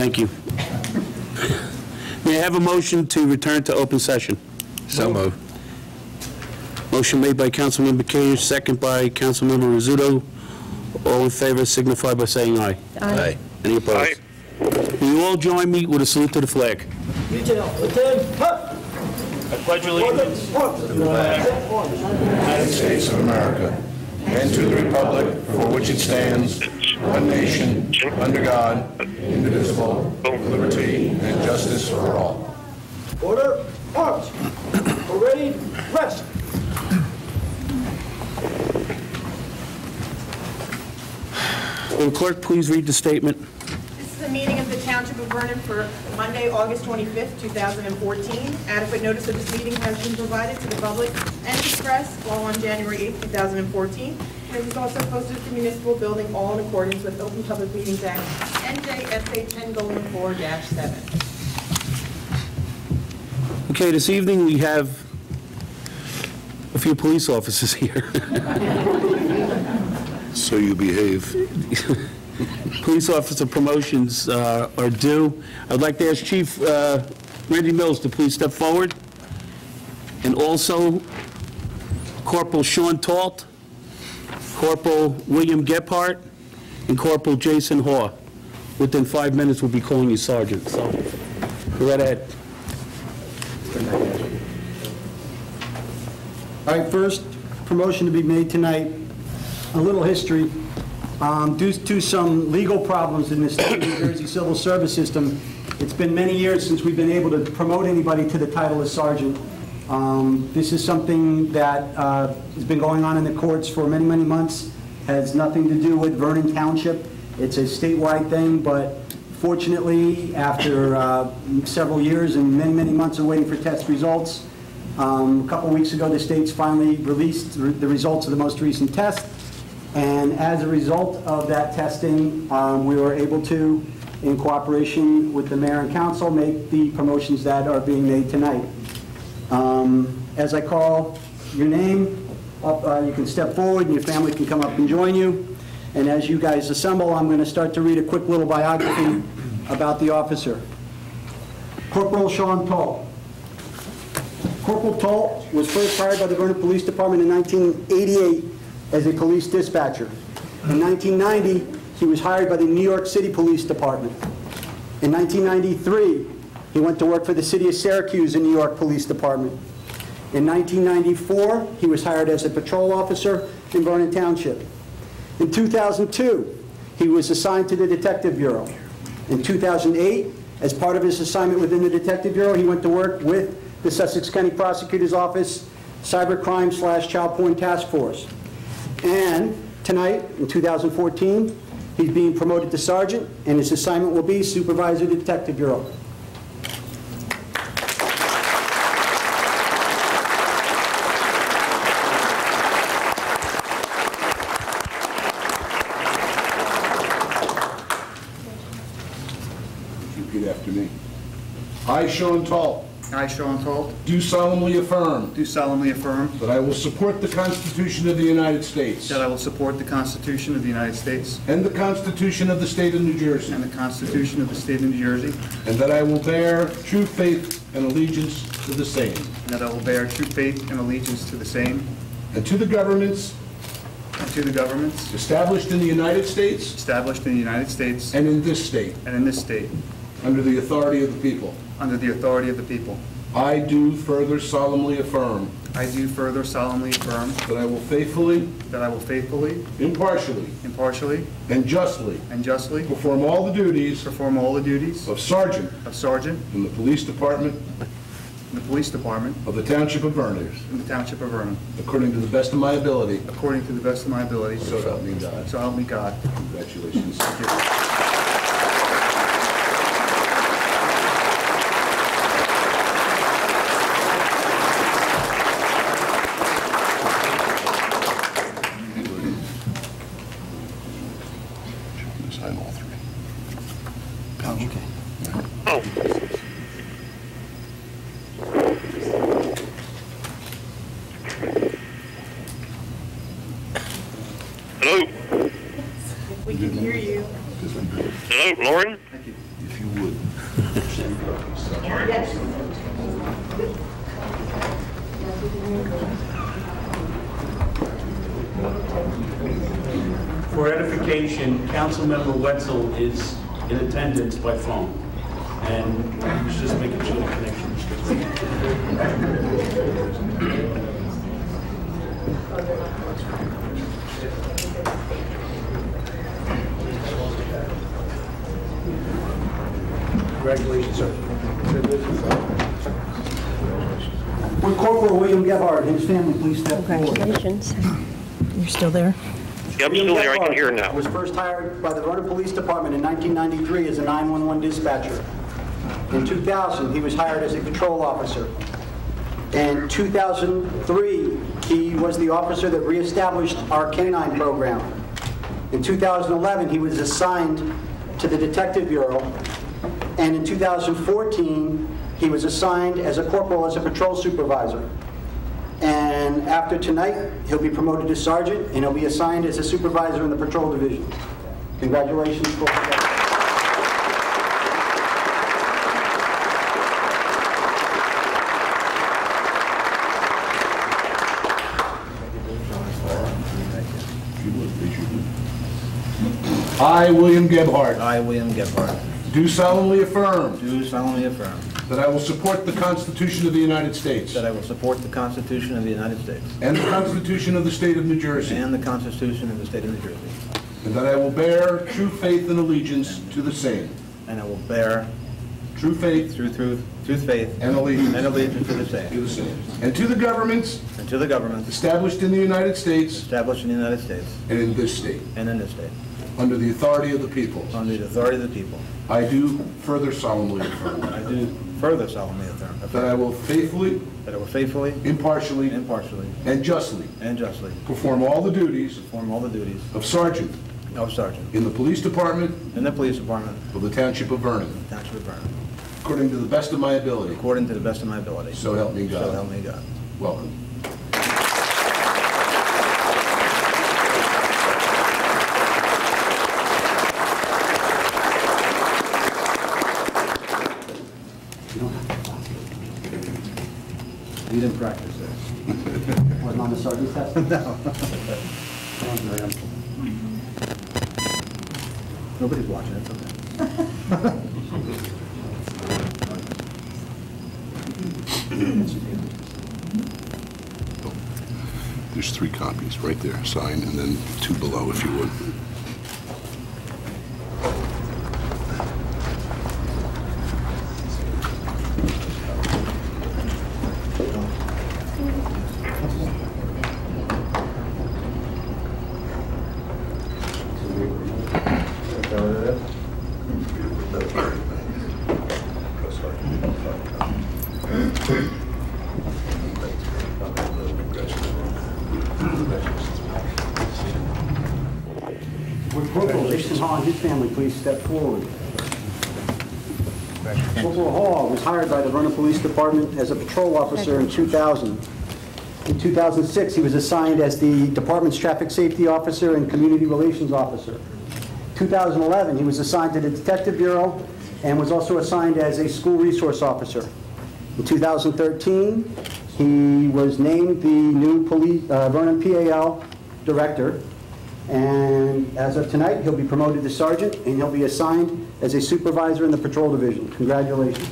Thank you. May I have a motion to return to open session? So moved. Motion made by Councilmember Cage, second by Councilmember Rizzuto. All in favor signify by saying aye. Aye. Any opposed? Will you all join me with a salute to the flag? I pledge allegiance To the flag of the United States of America, and to the republic for which it stands, one nation, under God, indivisible, with liberty and justice for all. Order, march. We're ready, rest. Will the clerk please read the statement? This is a meeting of the Township of Vernon for Monday, August 25th, 2014. Adequate notice of this meeting has been provided to the public and to the press all on January 8th, 2014. And it is also posted at the municipal building, all in accordance with Open Public Meetings Act, NJSA 10:4-7. Okay, this evening we have a few police officers here. So you behave. Police officer promotions are due. I'd like to ask Chief Randy Mills to please step forward. And also Corporal Sean Talt, Corporal William Gephardt, and Corporal Jason Haw. Within 5 minutes, we'll be calling you Sergeant. So go right ahead. All right, first promotion to be made tonight, a little history. Due to some legal problems in the state of New Jersey civil service system, it's been many years since we've been able to promote anybody to the title of sergeant. This is something that has been going on in the courts for many, many months, has nothing to do with Vernon Township. It's a statewide thing, but fortunately, after several years and many, many months of waiting for test results, a couple weeks ago, the states finally released the results of the most recent test. And as a result of that testing, we were able to, in cooperation with the mayor and council, make the promotions that are being made tonight. As I call your name, you can step forward and your family can come up and join you. And as you guys assemble, I'm going to start to read a quick little biography about the officer. Corporal Sean Talt. Corporal Talt was first hired by the Vernon Police Department in 1988 as a police dispatcher. In 1990, he was hired by the New York City Police Department. In 1993, he went to work for the City of Syracuse in New York Police Department. In 1994, he was hired as a patrol officer in Vernon Township. In 2002, he was assigned to the Detective Bureau. In 2008, as part of his assignment within the Detective Bureau, he went to work with the Sussex County Prosecutor's Office Cybercrime/Child Porn Task Force. And tonight, in 2014, he's being promoted to sergeant, and his assignment will be supervisor of the Detective Bureau. Repeat after me. I, Sean Talt, I, Sean Talt, do solemnly affirm do solemnly affirm that I will support the Constitution of the United States that I will support the Constitution of the United States and the Constitution of the State of New Jersey, and the Constitution of the State of New Jersey, and that I will bear true faith and allegiance to the same, and that I will bear true faith and allegiance to the same, and to the governments and to the governments established in the United States established in the United States and in this state, and in this state, under the authority of the people. under the authority of the people. I do further solemnly affirm I do further solemnly affirm that I will faithfully, impartially, impartially, and justly and justly perform all the duties perform all the duties of sergeant of sergeant in the police department in the police department of the Township of Vernon, in the Township of Vernon, according to the best of my ability. according to the best of my ability. So help me God. So help me God. Congratulations. Thank you. Sign all three. We can hear you. Hello, Lauren? Thank you. If you Yes. For edification, Councilmember Wetzel is in attendance by phone, and he's just making sure the connection is good. Congratulations, sir. Would Corporal William Gebhardt and his family please step forward? Congratulations. You're still there? Yeah, I'm still there. I can hear now. Was first hired by the Vernon Police Department in 1993 as a 911 dispatcher. In 2000, he was hired as a patrol officer. In 2003, he was the officer that reestablished our canine program. In 2011, he was assigned to the Detective Bureau. And in 2014, he was assigned as a corporal as a patrol supervisor. And after tonight, he'll be promoted to sergeant, and he'll be assigned as a supervisor in the patrol division. Congratulations, Corporal. I, William Gebhardt, I, William Gebhardt, do solemnly affirm do solemnly affirm that I will support the Constitution of the United States that I will support the Constitution of the United States and the Constitution of the State of New Jersey, and the Constitution of the State of New Jersey, and that I will bear true faith and allegiance to the same. and I will bear True faith true faith and allegiance and allegiance to the to same, the same. And to the governments and to the government established in the United States established in the United States and in this state, and in this state, under the authority of the people. under the authority of the people. I do further solemnly affirm I do further solemnly affirm that I will faithfully, that I will faithfully, impartially, impartially, and justly and justly perform all the duties perform all the duties of sergeant of sergeant in the police department in the police department of the Township of Vernon, Township of Vernon, according to the best of my ability. according to the best of my ability. So help me God. So help me God. Welcome. You didn't practice this. Wasn't on the sergeant's test? Nobody's watching, it's okay. There's 3 copies right there, sign, and then 2 below if you would. Would Corporal Jason Hall and his family please step forward? Corporal Hall was hired by the Vernon Police Department as a patrol officer in 2000. In 2006, he was assigned as the department's traffic safety officer and community relations officer. 2011, he was assigned to the Detective Bureau and was also assigned as a school resource officer. In 2013, he was named the new Vernon PAL director. And as of tonight, he'll be promoted to sergeant, and he'll be assigned as a supervisor in the patrol division. Congratulations.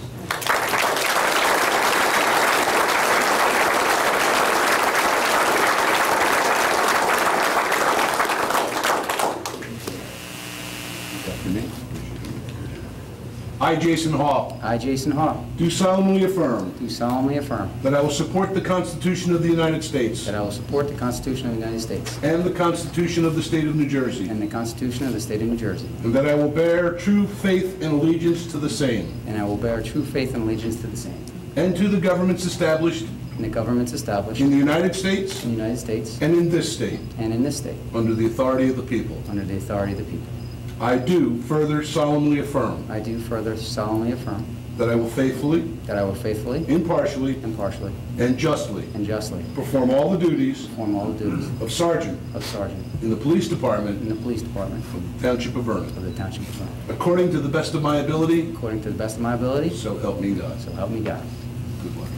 I, Jason Hall, I, Jason Hall, do solemnly affirm do solemnly affirm that I will support the Constitution of the United States that I will support the Constitution of the United States and the Constitution of the State of New Jersey, and the Constitution of the State of New Jersey, and that I will bear true faith and allegiance to the same, and I will bear true faith and allegiance to the same, and to the governments established and the governments established in in the United States the United States and in this state, and in this state, under the authority of the people. under the authority of the people. I do further solemnly affirm I do further solemnly affirm that I will faithfully, impartially, and justly perform all the duties of sergeant in the police department in the police department of the Township of Vernon, of the Township of Vernon, according to the best of my ability, according to the best of my ability, so help me God. so help me God. Good luck.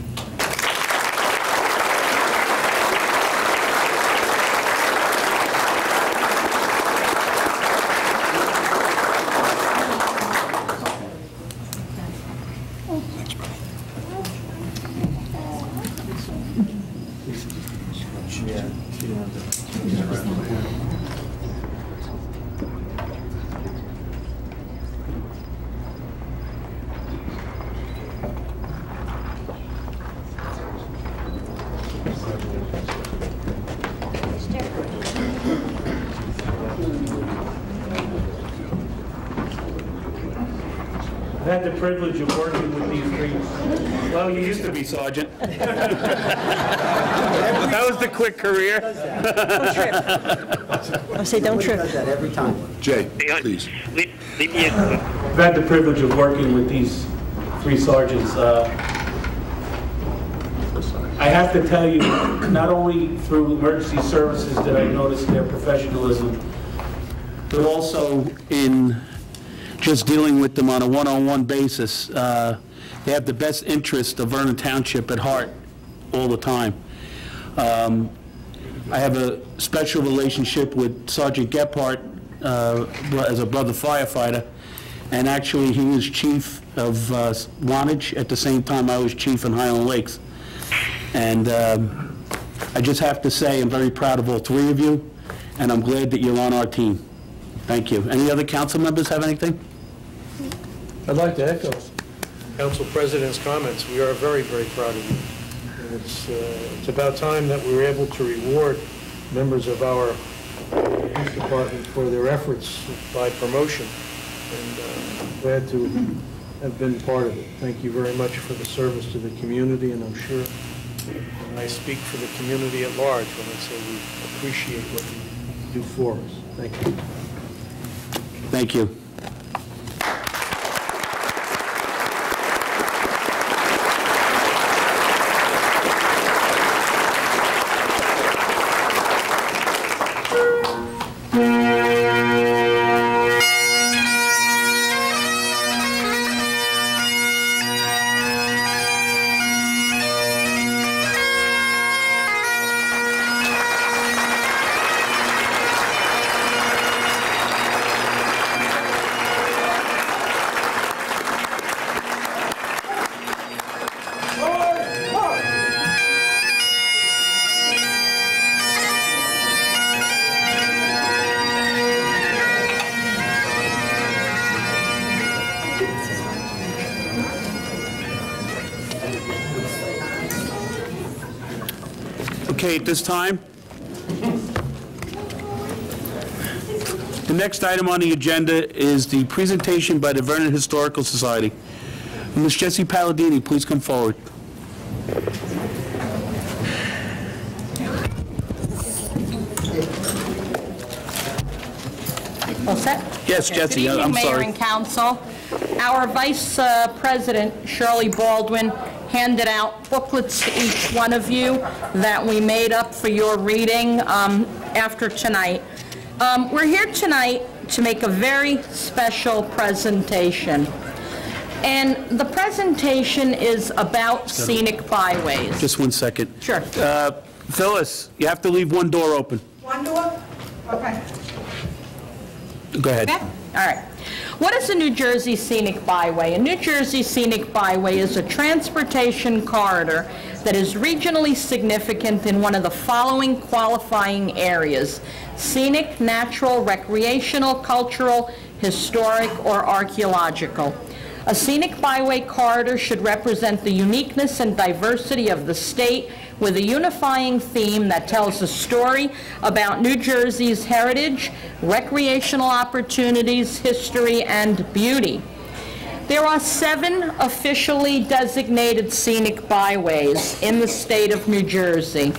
I've had the privilege of working with these three. Well, you used to be sergeant. That was the quick career. I'll say don't trip. Does that every time. Jay, please. Leave me in. I've had the privilege of working with these three sergeants. I have to tell you, not only through emergency services did I notice their professionalism, but also in just dealing with them on a one-on-one basis. They have the best interest of Vernon Township at heart all the time. I have a special relationship with Sergeant Gephardt as a brother firefighter, and actually he was chief of Wantage at the same time I was chief in Highland Lakes. And I just have to say I'm very proud of all three of you, and I'm glad that you're on our team. Thank you. Any other council members have anything? I'd like to echo Council President's comments. We are very, very proud of you. And it's about time that we were able to reward members of our police department for their efforts by promotion. And glad to have been part of it. Thank you very much for the service to the community, and I'm sure I speak for the community at large when I say we appreciate what you do for us. Thank you. Thank you. Okay, at this time, the next item on the agenda is the presentation by the Vernon Historical Society. Ms. Jessie Palladini, please come forward. All set? Yes, Jessie, I'm Good evening, Mayor sorry. and Council. Our Vice President, Shirley Baldwin, handed out booklets to each one of you that we made up for your reading after tonight. We're here tonight to make a very special presentation. And the presentation is about scenic byways. Just 1 second. Sure. Phyllis, you have to leave one door open. One door? Okay. Go ahead. Okay? All right. What is a New Jersey scenic byway? A New Jersey scenic byway is a transportation corridor that is regionally significant in one of the following qualifying areas: scenic, natural, recreational, cultural, historic, or archaeological. A scenic byway corridor should represent the uniqueness and diversity of the state with a unifying theme that tells a story about New Jersey's heritage, recreational opportunities, history, and beauty. There are 7 officially designated scenic byways in the state of New Jersey.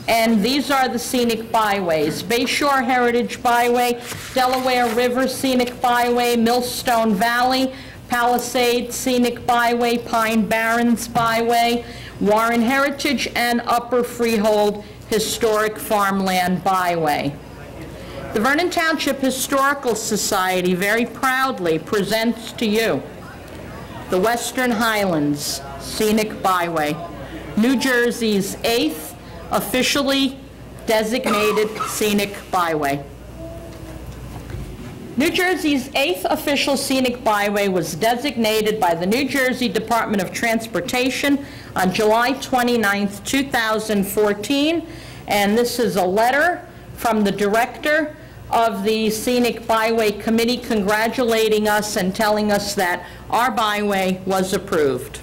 And these are the scenic byways: Bayshore Heritage Byway, Delaware River Scenic Byway, Millstone Valley, Palisade Scenic Byway, Pine Barrens Byway, Warren Heritage, and Upper Freehold Historic Farmland Byway. The Vernon Township Historical Society very proudly presents to you the Western Highlands Scenic Byway, New Jersey's 8th officially designated scenic byway. New Jersey's 8th official scenic byway was designated by the New Jersey Department of Transportation on July 29, 2014, and this is a letter from the director of the Scenic Byway Committee congratulating us and telling us that our byway was approved.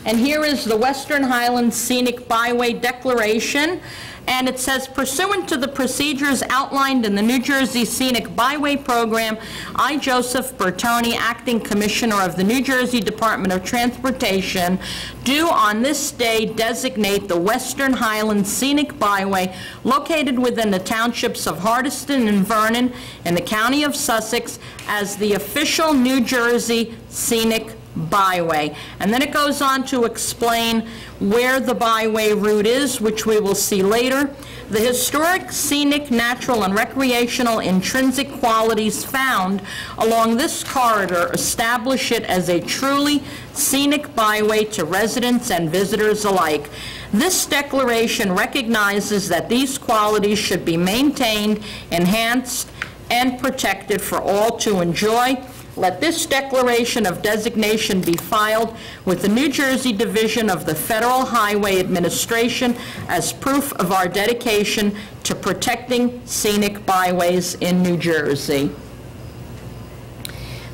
And here is the Western Highlands Scenic Byway Declaration, and it says, pursuant to the procedures outlined in the New Jersey Scenic Byway Program, I, Joseph Bertoni, Acting Commissioner of the New Jersey Department of Transportation, do on this day designate the Western Highlands Scenic Byway located within the townships of Hardiston and Vernon in the county of Sussex as the official New Jersey Scenic Byway. And then it goes on to explain where the byway route is, which we will see later. The historic, scenic, natural, and recreational intrinsic qualities found along this corridor establish it as a truly scenic byway to residents and visitors alike. This declaration recognizes that these qualities should be maintained, enhanced, and protected for all to enjoy. Let this declaration of designation be filed with the New Jersey Division of the Federal Highway Administration as proof of our dedication to protecting scenic byways in New Jersey.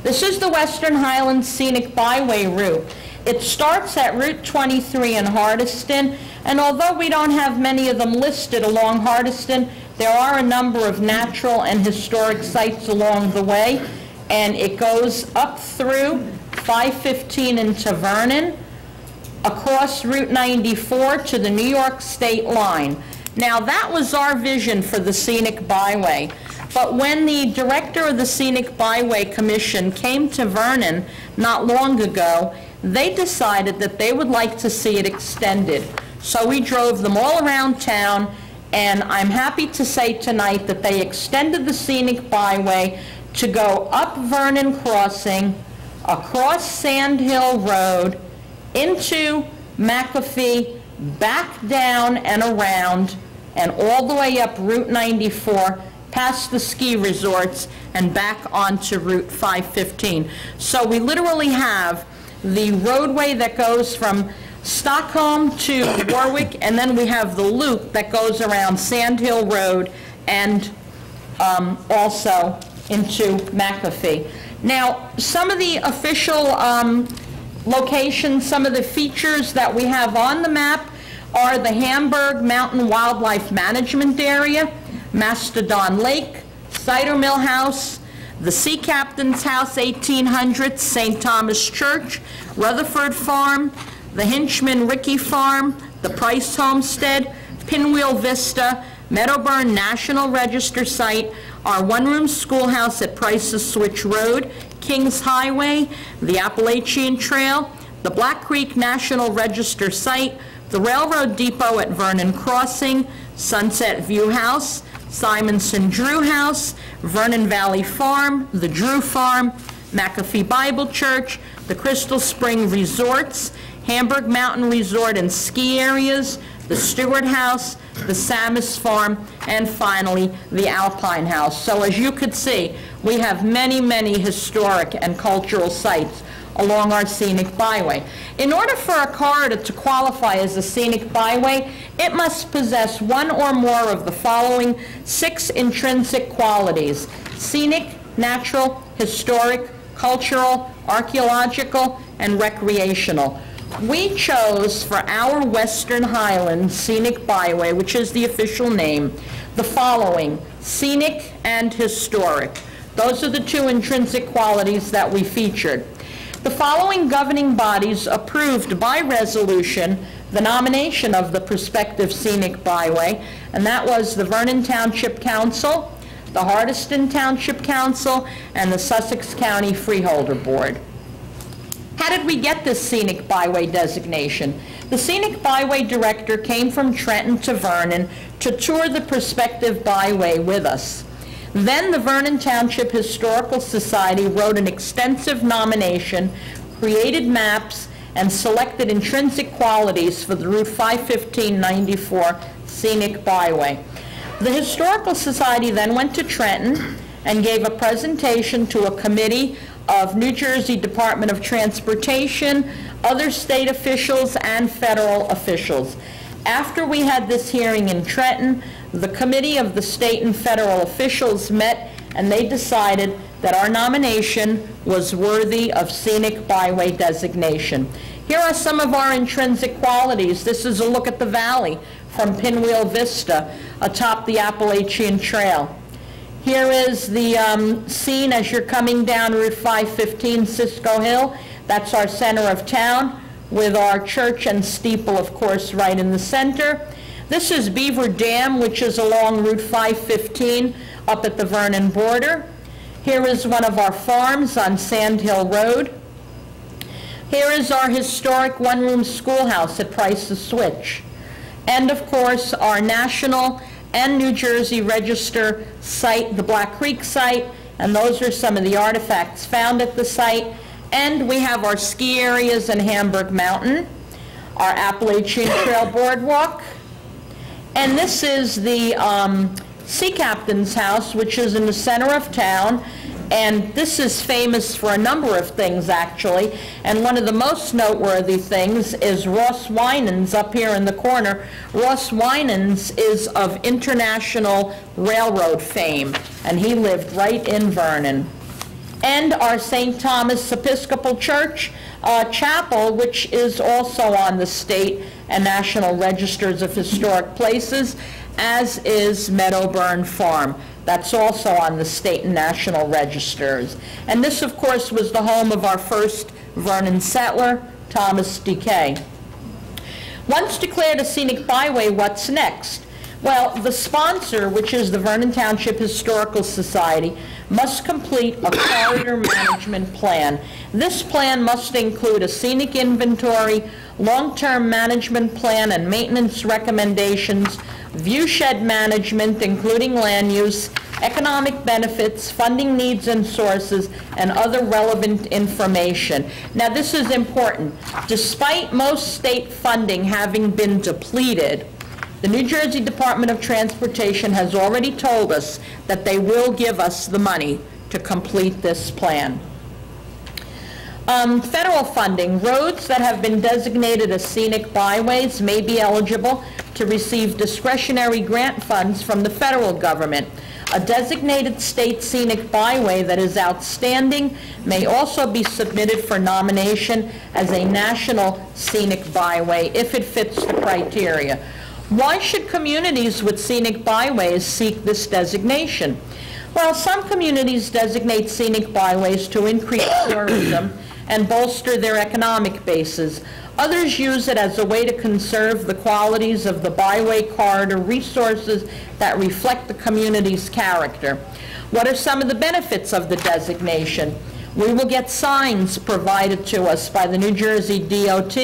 This is the Western Highlands Scenic Byway route. It starts at Route 23 in Hardiston, and although we don't have many of them listed along Hardiston, there are a number of natural and historic sites along the way. And it goes up through 515 into Vernon, across Route 94 to the New York state line. Now, that was our vision for the Scenic Byway. But when the director of the Scenic Byway Commission came to Vernon not long ago, they decided that they would like to see it extended. So we drove them all around town, and I'm happy to say tonight that they extended the Scenic Byway to go up Vernon Crossing, across Sand Hill Road, into McAfee, back down and around, and all the way up Route 94, past the ski resorts, and back onto Route 515. So we literally have the roadway that goes from Stockholm to Warwick, and then we have the loop that goes around Sand Hill Road and also into McAfee. Now, some of the official locations, some of the features that we have on the map are the Hamburg Mountain Wildlife Management Area, Mastodon Lake, Cider Mill House, the Sea Captain's House 1800s, St. Thomas Church, Rutherford Farm, the Hinchman Rickey Farm, the Price Homestead, Pinwheel Vista, Meadowburn National Register Site, our one-room schoolhouse at Price's Switch Road, Kings Highway, the Appalachian Trail, the Black Creek National Register Site, the Railroad Depot at Vernon Crossing, Sunset View House, Simonson Drew House, Vernon Valley Farm, the Drew Farm, McAfee Bible Church, the Crystal Spring Resorts, Hamburg Mountain Resort and Ski Areas, the Stewart House, the Samus Farm, and finally, the Alpine House. So as you could see, we have many, many historic and cultural sites along our scenic byway. In order for a corridor to qualify as a scenic byway, it must possess one or more of the following 6 intrinsic qualities: scenic, natural, historic, cultural, archaeological, and recreational. We chose for our Western Highlands Scenic Byway, which is the official name, the following: scenic and historic. Those are the 2 intrinsic qualities that we featured. The following governing bodies approved by resolution the nomination of the prospective scenic byway, and that was the Vernon Township Council, the Hardiston Township Council, and the Sussex County Freeholder Board. How did we get this scenic byway designation? The scenic byway director came from Trenton to Vernon to tour the prospective byway with us. Then the Vernon Township Historical Society wrote an extensive nomination, created maps, and selected intrinsic qualities for the Route 515-94 scenic byway. The Historical Society then went to Trenton and gave a presentation to a committee of New Jersey Department of Transportation, other state officials, and federal officials. After we had this hearing in Trenton, the committee of the state and federal officials met, and they decided that our nomination was worthy of scenic byway designation. Here are some of our intrinsic qualities. This is a look at the valley from Pinwheel Vista atop the Appalachian Trail. Here is the scene as you're coming down Route 515 Cisco Hill. That's our center of town, with our church and steeple, of course, right in the center. This is Beaver Dam, which is along Route 515 up at the Vernon border. Here is one of our farms on Sand Hill Road. Here is our historic one-room schoolhouse at Price's Switch. And of course, our national and New Jersey Register site, the Black Creek site, and those are some of the artifacts found at the site. And we have our ski areas in Hamburg Mountain, our Appalachian Trail Boardwalk, and this is the Sea Captain's house, which is in the center of town, and this is famous for a number of things, actually, and one of the most noteworthy things is Ross Winans up here in the corner. Ross Winans is of international railroad fame, and he lived right in Vernon. And our St. Thomas Episcopal Church chapel, which is also on the state and national registers of historic places, as is Meadowburn Farm. That's also on the state and national registers. And this, of course, was the home of our first Vernon settler, Thomas DeKay. Once declared a scenic byway, what's next? Well, the sponsor, which is the Vernon Township Historical Society, must complete a corridor management plan. This plan must include a scenic inventory, long-term management plan and maintenance recommendations, viewshed management, including land use, economic benefits, funding needs and sources, and other relevant information. Now, this is important. Despite most state funding having been depleted, the New Jersey Department of Transportation has already told us that they will give us the money to complete this plan. Federal funding. Roads that have been designated as scenic byways may be eligible to receive discretionary grant funds from the federal government. A designated state scenic byway that is outstanding may also be submitted for nomination as a national scenic byway if it fits the criteria. Why should communities with scenic byways seek this designation? Well, some communities designate scenic byways to increase tourism and bolster their economic bases. Others use it as a way to conserve the qualities of the byway corridor resources that reflect the community's character. What are some of the benefits of the designation? We will get signs provided to us by the New Jersey DOT.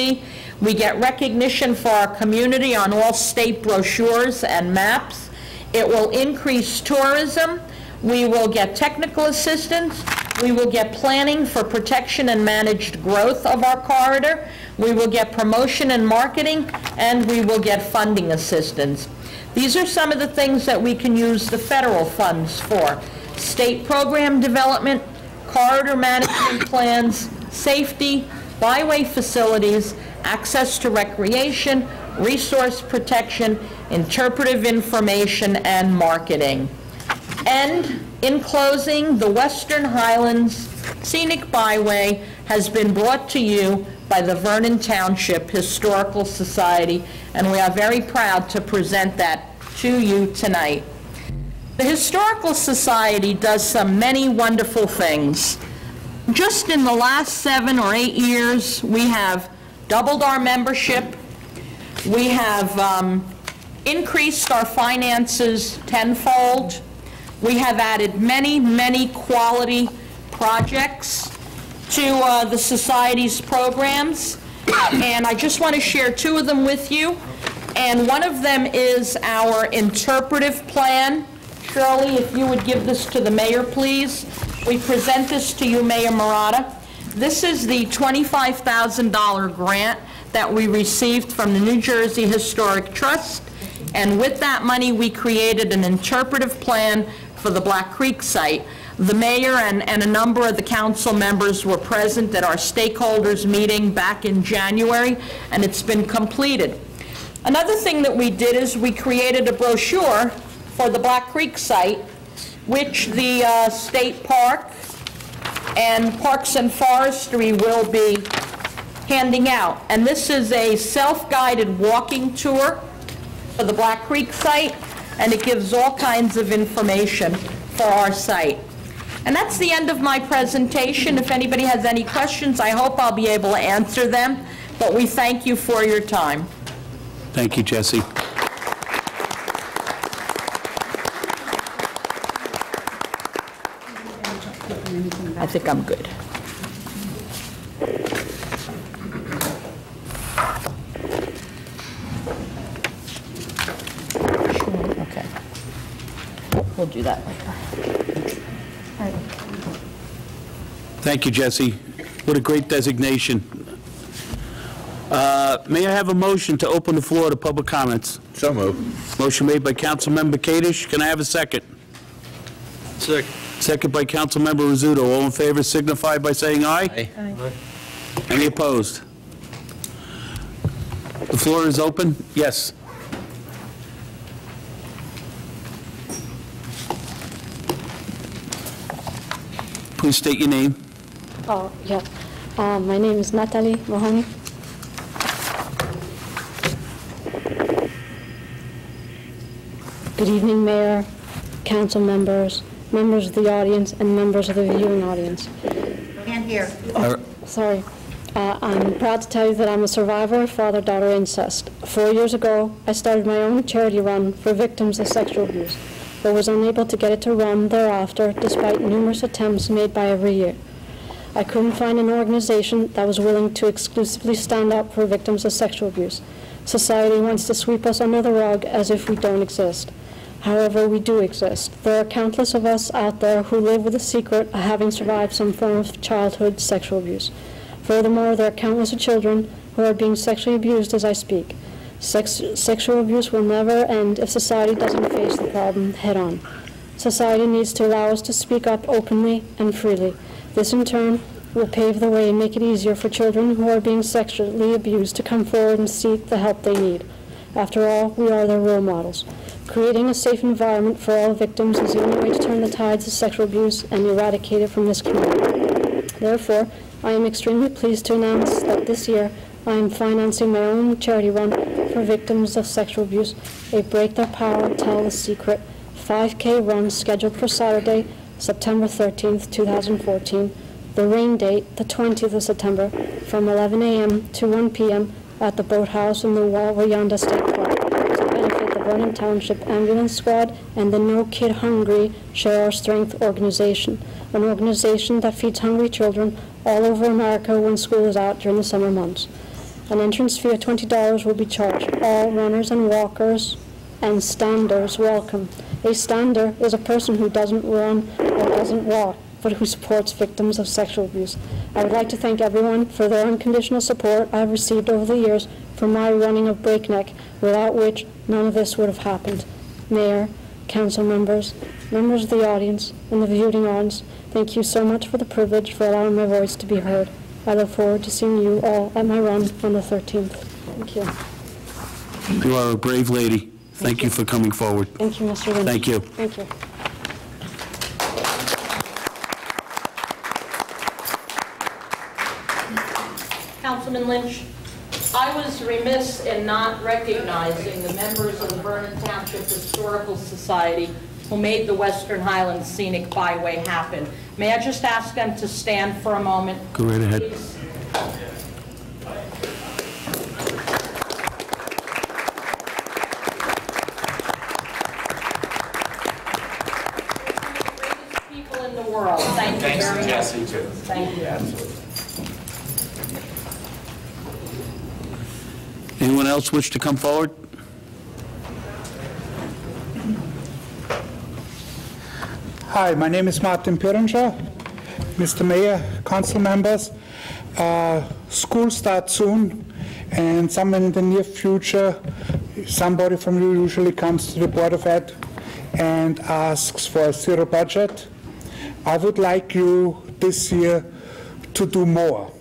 We get recognition for our community on all state brochures and maps. It will increase tourism. We will get technical assistance. We will get planning for protection and managed growth of our corridor. We will get promotion and marketing, and we will get funding assistance. These are some of the things that we can use the federal funds for: state program development, corridor management plans, safety, byway facilities, access to recreation, resource protection, interpretive information, and marketing. And in closing, the Western Highlands Scenic Byway has been brought to you by the Vernon Township Historical Society, and we are very proud to present that to you tonight. The Historical Society does many wonderful things. Just in the last 7 or 8 years, we have doubled our membership. We have increased our finances tenfold. We have added many, many quality projects to the Society's programs, and I just want to share two of them with you. And one of them is our interpretive plan. Shirley, if you would give this to the mayor, please. We present this to you, Mayor Murata. This is the $25,000 grant that we received from the New Jersey Historic Trust, and with that money, we created an interpretive plan for the Black Creek site. The mayor and a number of the council members were present at our stakeholders meeting back in January, and it's been completed. Another thing that we did is we created a brochure for the Black Creek site, which the State Park and Parks and Forestry will be handing out. And this is a self-guided walking tour for the Black Creek site, and it gives all kinds of information for our site. And that's the end of my presentation. If anybody has any questions, I hope I'll be able to answer them, but we thank you for your time. Thank you, Jesse. I think I'm good. Okay. We'll do that later. All right. Thank you, Jesse. What a great designation. May I have a motion to open the floor to public comments? So moved. Motion made by Councilmember Kadesh. Can I have a second? Second. Second by Councilmember Rizzuto. All in favor signify by saying aye. Aye. Any opposed? The floor is open. Yes. Please state your name. Oh, yeah. My name is Natalie Mahoney. Good evening, Mayor, council members, members of the audience, and members of the viewing audience. And here. Sorry. I'm proud to tell you that I'm a survivor of father-daughter incest. 4 years ago, I started my own charity run for victims of sexual abuse, but was unable to get it to run thereafter despite numerous attempts made by every year. I couldn't find an organization that was willing to exclusively stand up for victims of sexual abuse. Society wants to sweep us under the rug as if we don't exist. However, we do exist. There are countless of us out there who live with the secret of having survived some form of childhood sexual abuse. Furthermore, there are countless of children who are being sexually abused as I speak. Sexual abuse will never end if society doesn't face the problem head-on. Society needs to allow us to speak up openly and freely. This, in turn, will pave the way and make it easier for children who are being sexually abused to come forward and seek the help they need. After all, we are their role models. Creating a safe environment for all victims is the only way to turn the tides of sexual abuse and eradicate it from this community. Therefore, I am extremely pleased to announce that this year I am financing my own charity run for victims of sexual abuse, a Break Their Power, Tell the Secret 5K run scheduled for Saturday, September 13th, 2014. The rain date, the 20th of September, from 11 a.m. to 1 p.m. at the Boathouse in the Wawayanda State Park to benefit the Vernon Township Ambulance Squad and the No Kid Hungry Share Our Strength organization, an organization that feeds hungry children all over America when school is out during the summer months. An entrance fee of $20 will be charged. All runners and walkers and standers welcome. A stander is a person who doesn't run or doesn't walk, but who supports victims of sexual abuse. I would like to thank everyone for their unconditional support I have received over the years for my running of Breakneck, without which none of this would have happened. Mayor, council members, members of the audience, and the viewing audience, thank you so much for the privilege for allowing my voice to be heard. I look forward to seeing you all at my run on the 13th. Thank you. You are a brave lady. Thank you for coming forward. Thank you, Mr. Lynch. Thank you. Thank you. Councilman Lynch, I was remiss in not recognizing the members of the Vernon Township Historical Society who made the Western Highlands Scenic Byway happen. May I just ask them to stand for a moment? Go right ahead. Please. Thanks to Jesse, too. Thank you. Anyone else wish to come forward? Hi, my name is Martin Piringer. Mr. Mayor, council members, school starts soon, and somewhere in the near future, somebody from you usually comes to the Board of Ed and asks for a zero budget. I would like you this year to do more.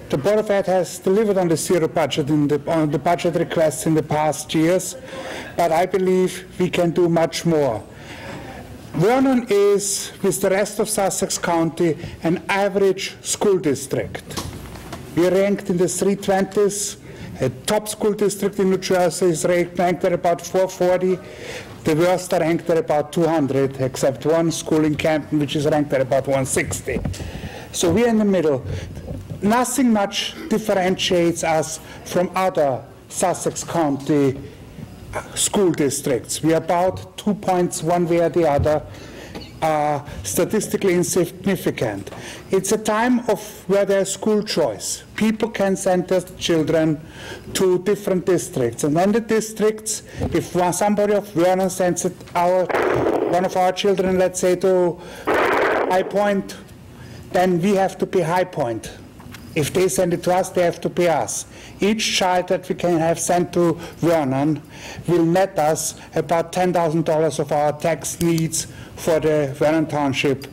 The Board of Ed has delivered on the zero budget on the budget requests in the past years, but I believe we can do much more. Vernon is, with the rest of Sussex County, an average school district. We are ranked in the 320s. A top school district in New Jersey is ranked at about 440. The worst are ranked at about 200, except one school in Canton, which is ranked at about 160. So we are in the middle. Nothing much differentiates us from other Sussex County school districts. We are about 2 points one way or the other, statistically insignificant. It's a time of where there's school choice. People can send their children to different districts, and then the districts, if somebody of Vernon sends one of our children, let's say, to High Point, then we have to pay High Point. If they send it to us, they have to pay us. Each child that we can have sent to Vernon will net us about $10,000 of our tax needs for the Vernon Township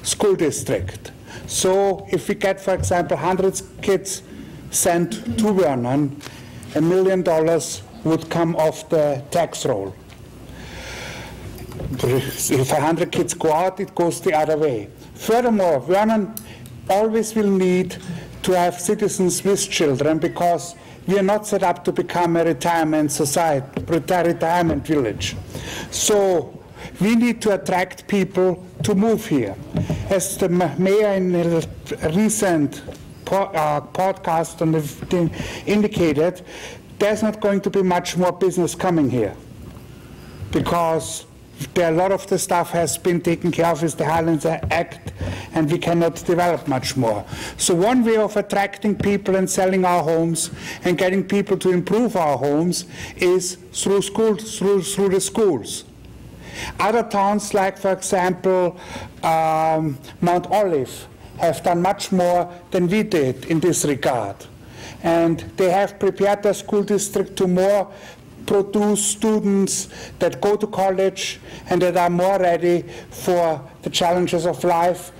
school district. So if we get, for example, 100 kids sent to Vernon, $1 million would come off the tax roll. If 100 kids go out, it goes the other way. Furthermore, Vernon always will need to have citizens with children, because we are not set up to become a retirement society, retirement village. So we need to attract people to move here. As the mayor in a recent podcast on the thing indicated, there's not going to be much more business coming here, because a lot of the stuff has been taken care of with the Highlands Act, and we cannot develop much more. So one way of attracting people and selling our homes and getting people to improve our homes is through schools, through the schools. Other towns, like, for example, Mount Olive, have done much more than we did in this regard. And they have prepared their school district to more produce students that go to college and that are more ready for the challenges of life,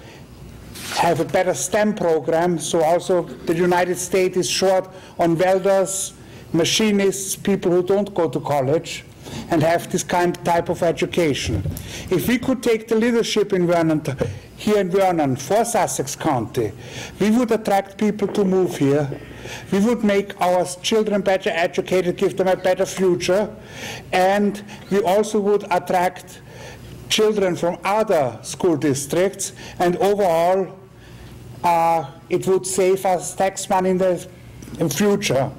have a better STEM program. So also the United States is short on welders, machinists, people who don't go to college and have this type of education. If we could take the leadership in Vernon, here in Vernon, for Sussex County, we would attract people to move here. We would make our children better educated, give them a better future, and we also would attract children from other school districts, and overall it would save us tax money in the future.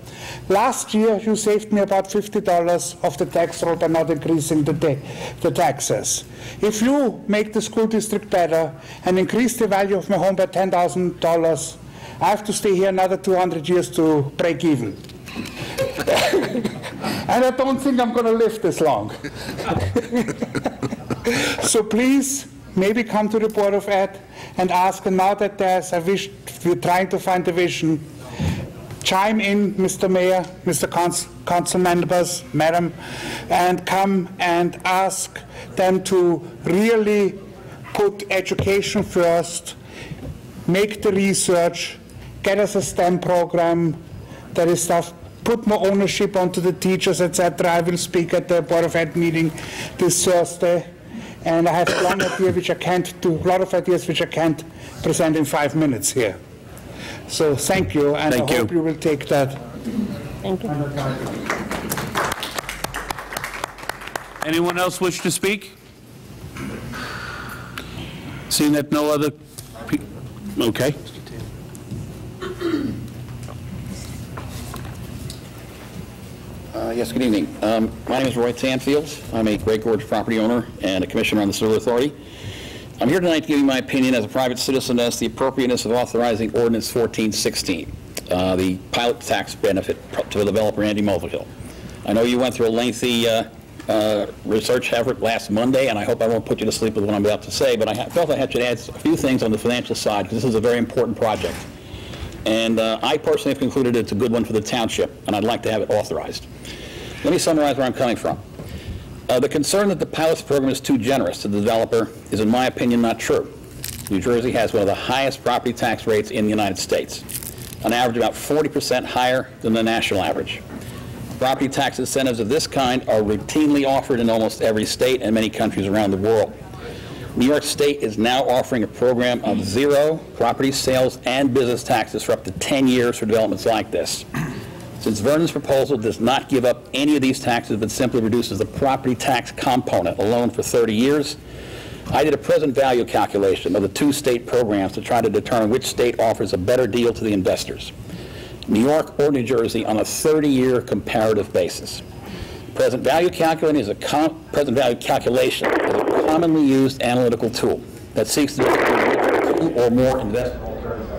Last year you saved me about $50 of the tax roll by not increasing the taxes. If you make the school district better and increase the value of my home by $10,000, I have to stay here another 200 years to break even. And I don't think I'm going to live this long. So please, maybe come to the Board of Ed and ask, and now that there's a vision, we're trying to find a vision, chime in, Mr. Mayor, Mr. Council members, Madam, and come and ask them to really put education first, make the research, get us a STEM program, that is stuff, put more ownership onto the teachers, etc. I will speak at the Board of Ed meeting this Thursday, and I have a lot of ideas which I can't present in 5 minutes here. So thank you, and I hope you will take that. Thank you. Anyone else wish to speak? Seeing that no other okay. Yes, good evening. My name is Roy Sandfield. I'm a Great Gorge property owner and a commissioner on the Sewer Authority. I'm here tonight to give you my opinion as a private citizen as to the appropriateness of authorizing Ordinance 1416, the pilot tax benefit to the developer Andy Mulvihill. I know you went through a lengthy research effort last Monday, and I hope I won't put you to sleep with what I'm about to say, but I felt I had to add a few things on the financial side, because this is a very important project. And I personally have concluded it's a good one for the township, and I'd like to have it authorized. Let me summarize where I'm coming from. The concern that the pilot program is too generous to the developer is, in my opinion, not true. New Jersey has one of the highest property tax rates in the United States, on average about 40% higher than the national average. Property tax incentives of this kind are routinely offered in almost every state and many countries around the world. New York State is now offering a program of zero property sales and business taxes for up to 10 years for developments like this. Since Vernon's proposal does not give up any of these taxes but simply reduces the property tax component alone for 30 years, I did a present value calculation of the two state programs to try to determine which state offers a better deal to the investors, New York or New Jersey, on a 30-year comparative basis. Present value calculation is a commonly used analytical tool that seeks to determine two or more investment alternatives.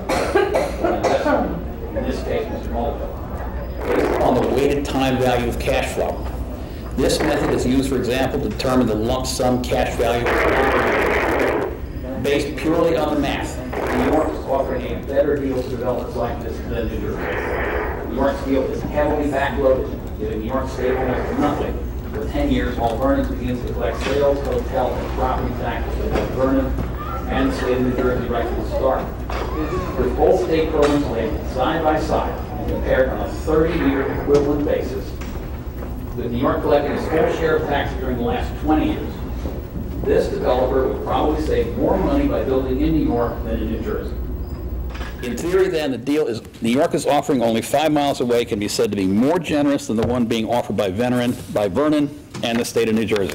In this case, Mr. Mulvihill, based on the weighted time value of cash flow. This method is used, for example, to determine the lump sum cash value based purely on the math. New York is offering a better deal to developers like this than New Jersey. New York's deal is heavily backloaded, giving New York State almost nothing for 10 years while Vernon begins to collect sales, hotel, and property taxes for both Vernon and the state of New Jersey right from the start. With both state programs laid side by side and compared on a 30-year equivalent basis, with New York collecting its full share of taxes during the last 20 years, this developer would probably save more money by building in New York than in New Jersey. In theory, then, the deal is New York is offering only 5 miles away can be said to be more generous than the one being offered by Vernon and the state of New Jersey.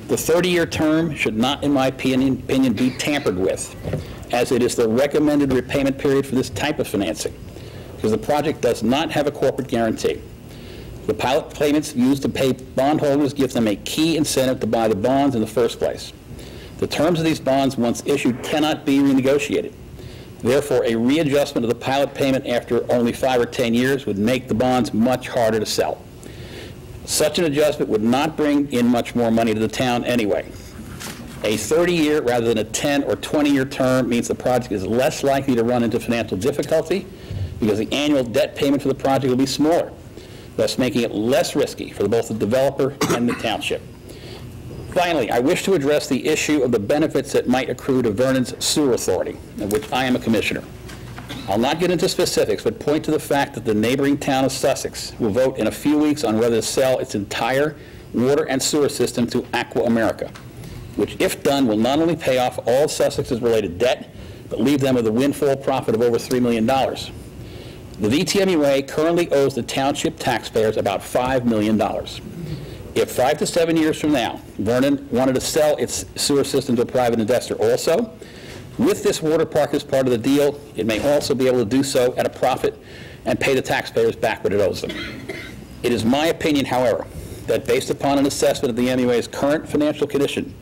The 30-year term should not, in my opinion, be tampered with, as it is the recommended repayment period for this type of financing, because the project does not have a corporate guarantee. The pilot payments used to pay bondholders give them a key incentive to buy the bonds in the first place. The terms of these bonds, once issued, cannot be renegotiated. Therefore, a readjustment of the pilot payment after only 5 or 10 years would make the bonds much harder to sell. Such an adjustment would not bring in much more money to the town anyway. A 30-year rather than a 10 or 20-year term means the project is less likely to run into financial difficulty because the annual debt payment for the project will be smaller, thus making it less risky for both the developer and the township. Finally, I wish to address the issue of the benefits that might accrue to Vernon's Sewer Authority, of which I am a commissioner. I'll not get into specifics, but point to the fact that the neighboring town of Sussex will vote in a few weeks on whether to sell its entire water and sewer system to Aqua America, which, if done, will not only pay off all Sussex's related debt, but leave them with a windfall profit of over $3 million. The VTMUA currently owes the township taxpayers about $5 million. If 5 to 7 years from now, Vernon wanted to sell its sewer system to a private investor also, with this water park as part of the deal, it may also be able to do so at a profit and pay the taxpayers back what it owes them. It is my opinion, however, that based upon an assessment of the MUA's current financial condition,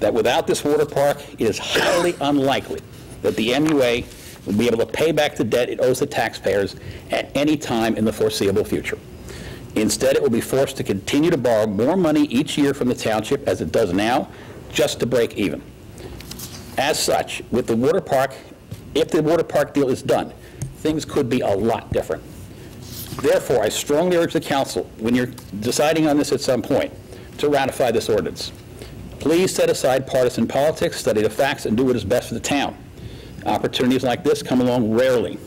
that without this water park, it is highly unlikely that the MUA would be able to pay back the debt it owes the taxpayers at any time in the foreseeable future. Instead, it will be forced to continue to borrow more money each year from the township, as it does now, just to break even. As such, with the water park, if the water park deal is done, things could be a lot different. Therefore, I strongly urge the council, when you're deciding on this at some point, to ratify this ordinance. Please set aside partisan politics, study the facts, and do what is best for the town. Opportunities like this come along rarely.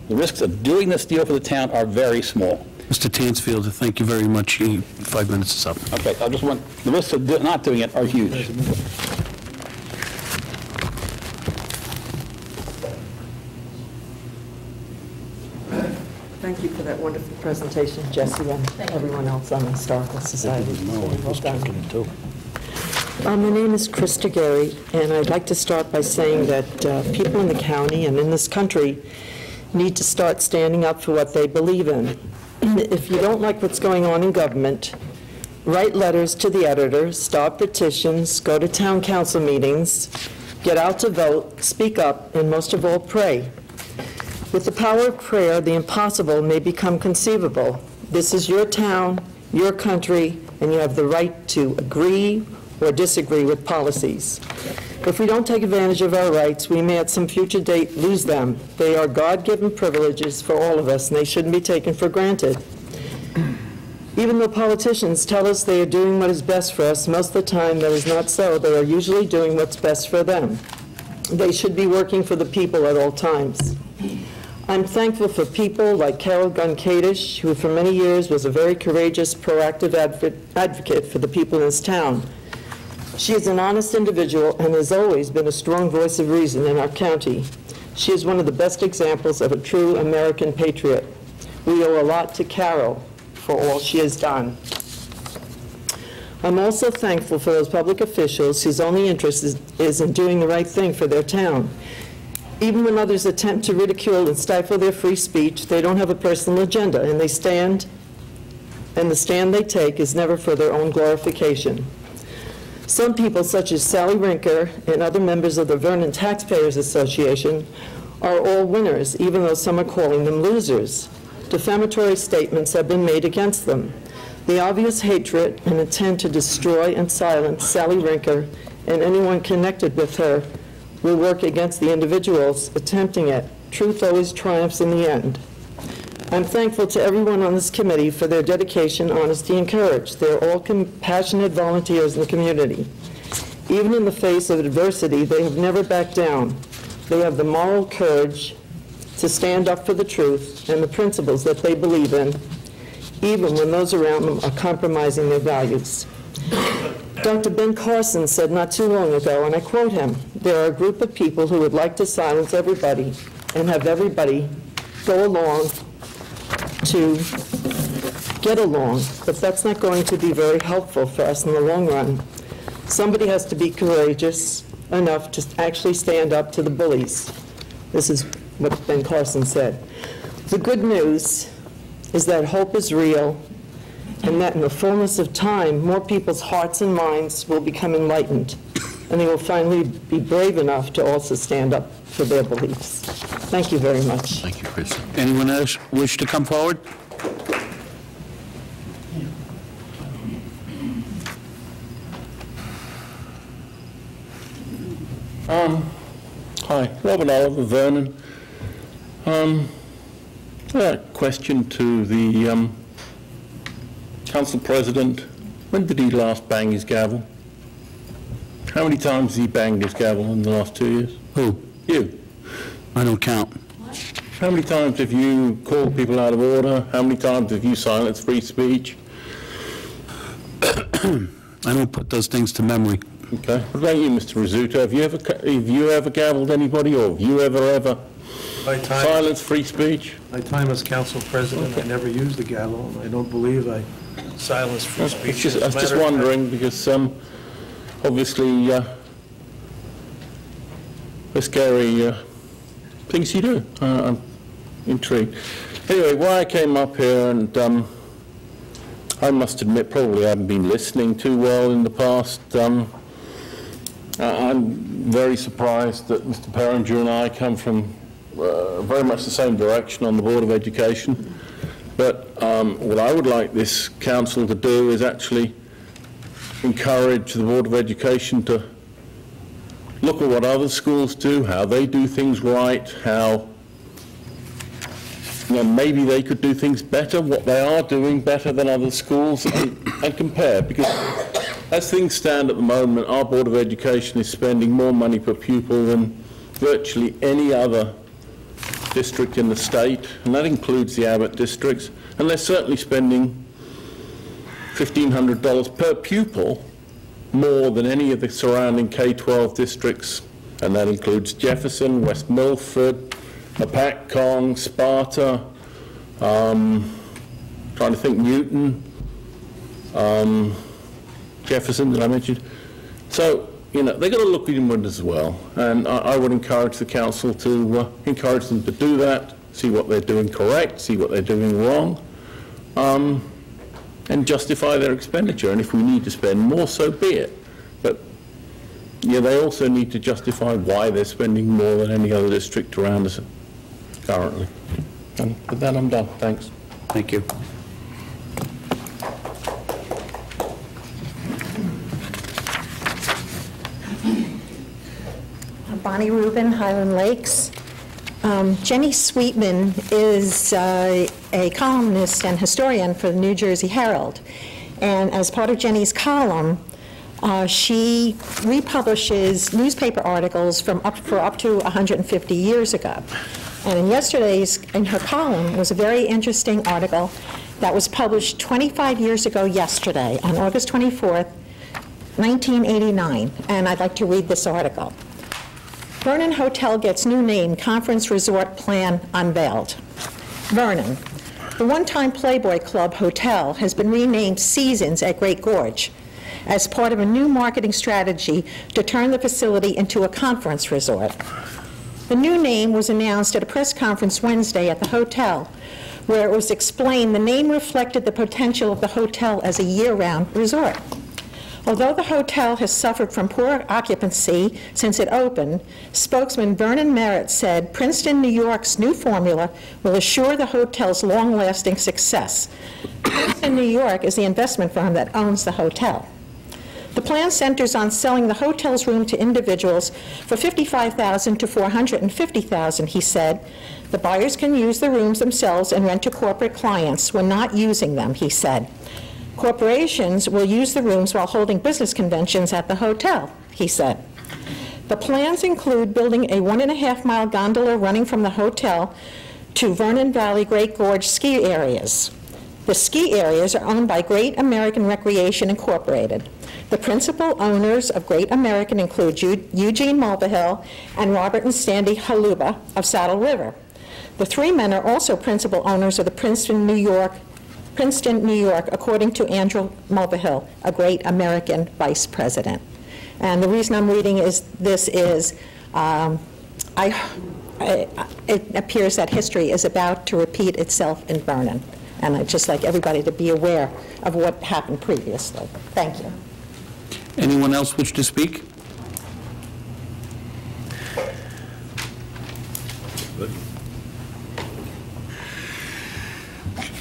The risks of doing this deal for the town are very small. Mr. Tansfield, thank you very much. 5 minutes is up. Okay, I just want, the risks of not doing it are huge. Thank you for that wonderful presentation, Jesse, and everyone else on the Historical Society. Well done. My name is Krista Gary, and I'd like to start by saying that people in the county and in this country need to start standing up for what they believe in. If you don't like what's going on in government, write letters to the editor, start petitions, go to town council meetings, get out to vote, speak up, and most of all, pray. With the power of prayer, the impossible may become conceivable. This is your town, your country, and you have the right to agree or disagree with policies. If we don't take advantage of our rights, we may at some future date lose them. They are God-given privileges for all of us, and they shouldn't be taken for granted. Even though politicians tell us they are doing what is best for us, most of the time that is not so. They are usually doing what's best for them. They should be working for the people at all times. I'm thankful for people like Carol Gunn-Kadish, who for many years was a very courageous, proactive advocate for the people in this town. She is an honest individual and has always been a strong voice of reason in our county. She is one of the best examples of a true American patriot. We owe a lot to Carol for all she has done. I'm also thankful for those public officials whose only interest is in doing the right thing for their town. Even when others attempt to ridicule and stifle their free speech, they don't have a personal agenda, and the stand they take is never for their own glorification. Some people, such as Sally Rinker and other members of the Vernon Taxpayers Association, are all winners, even though some are calling them losers. Defamatory statements have been made against them. The obvious hatred and intent to destroy and silence Sally Rinker and anyone connected with her will work against the individuals attempting it. Truth always triumphs in the end. I'm thankful to everyone on this committee for their dedication, honesty, and courage. They're all compassionate volunteers in the community. Even in the face of adversity, they have never backed down. They have the moral courage to stand up for the truth and the principles that they believe in, even when those around them are compromising their values. Dr. Ben Carson said not too long ago, and I quote him, "There are a group of people who would like to silence everybody and have everybody go along to get along, but that's not going to be very helpful for us in the long run. Somebody has to be courageous enough to actually stand up to the bullies." This is what Ben Carson said. The good news is that hope is real, and that in the fullness of time, more people's hearts and minds will become enlightened, and they will finally be brave enough to also stand up for their beliefs. Thank you very much. Thank you, Chris. Anyone else wish to come forward? Hi, Robert Oliver, Vernon. A question to the Council President. When did he last bang his gavel? How many times has he banged his gavel in the last 2 years? Who? You. I don't count. How many times have you called people out of order? How many times have you silenced free speech? I don't put those things to memory. Okay. What about you, Mr. Rizzuto? Have you ever gavelled anybody, or have you ever silenced free speech? My time as council president, I never used the gavel, and I don't believe I silenced free speech. I was just wondering, because obviously the scary things you do. I'm intrigued. Anyway, why I came up here, and I must admit, probably I haven't been listening too well in the past. I'm very surprised that Mr. Perringer and I come from very much the same direction on the Board of Education. But what I would like this council to do is actually encourage the Board of Education to look at what other schools do, how they do things right, how maybe they could do things better, what they are doing better than other schools, and compare. Because as things stand at the moment, our Board of Education is spending more money per pupil than virtually any other district in the state, and that includes the Abbott districts, and they're certainly spending $1,500 per pupil more than any of the surrounding K-12 districts, and that includes Jefferson, West Milford, Apacong, Sparta, trying to think, Newton, Jefferson, did I mention? So, they've got to look inward as well, and I would encourage the council to encourage them to do that, see what they're doing correct, see what they're doing wrong, and justify their expenditure. And if we need to spend more, so be it. But yeah, they also need to justify why they're spending more than any other district around us currently. And with that, I'm done. Thanks. Thank you. Bonnie Rubin, Highland Lakes. Jenny Sweetman is a columnist and historian for the New Jersey Herald. And as part of Jenny's column, she republishes newspaper articles for up to 150 years ago. And in her column was a very interesting article that was published 25 years ago yesterday, on August 24th, 1989. And I'd like to read this article. Vernon Hotel gets new name, Conference Resort Plan unveiled. Vernon, the one-time Playboy Club Hotel, has been renamed Seasons at Great Gorge as part of a new marketing strategy to turn the facility into a conference resort. The new name was announced at a press conference Wednesday at the hotel, where it was explained the name reflected the potential of the hotel as a year-round resort. Although the hotel has suffered from poor occupancy since it opened, spokesman Vernon Merritt said Princeton, New York's new formula will assure the hotel's long-lasting success. Princeton, New York is the investment firm that owns the hotel. The plan centers on selling the hotel's room to individuals for $55,000 to $450,000, he said. The buyers can use the rooms themselves and rent to corporate clients when not using them, he said. Corporations will use the rooms while holding business conventions at the hotel, he said. The plans include building a 1.5-mile gondola running from the hotel to Vernon Valley Great Gorge ski areas. The ski areas are owned by Great American Recreation Incorporated. The principal owners of Great American include Eugene Mulvihill and Robert and Sandy Haluba of Saddle River. The three men are also principal owners of the Princeton, New York, according to Andrew Mulvihill, a Great American vice president. And the reason I'm reading this is it appears that history is about to repeat itself in Vernon. And I'd just like everybody to be aware of what happened previously. Thank you. Anyone else wish to speak?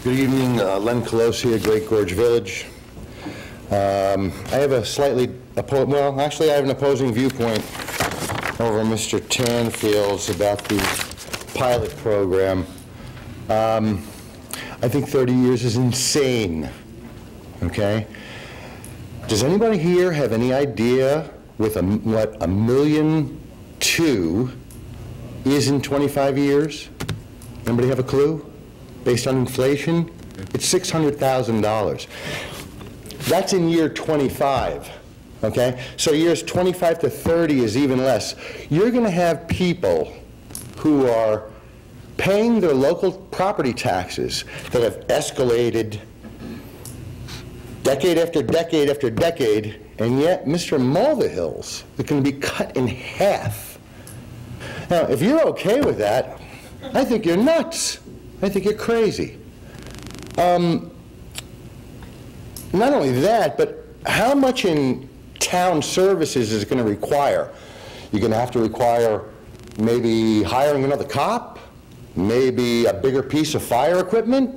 Good evening, Len Colosi at Great Gorge Village. I have a I have an opposing viewpoint over Mr. Tanfield's about the pilot program. I think 30 years is insane, okay? Does anybody here have any idea what $1.2 million is in 25 years? Anybody have a clue? Based on inflation, it's $600,000. That's in year 25, okay? So years 25 to 30 is even less. You're going to have people who are paying their local property taxes that have escalated decade after decade after decade, and yet Mr. Mulvihill's is going to be cut in half. Now, if you're okay with that, I think you're nuts. I think you're crazy. Not only that, but how much in town services is it going to require? You're going to have to require maybe hiring another cop, maybe a bigger piece of fire equipment,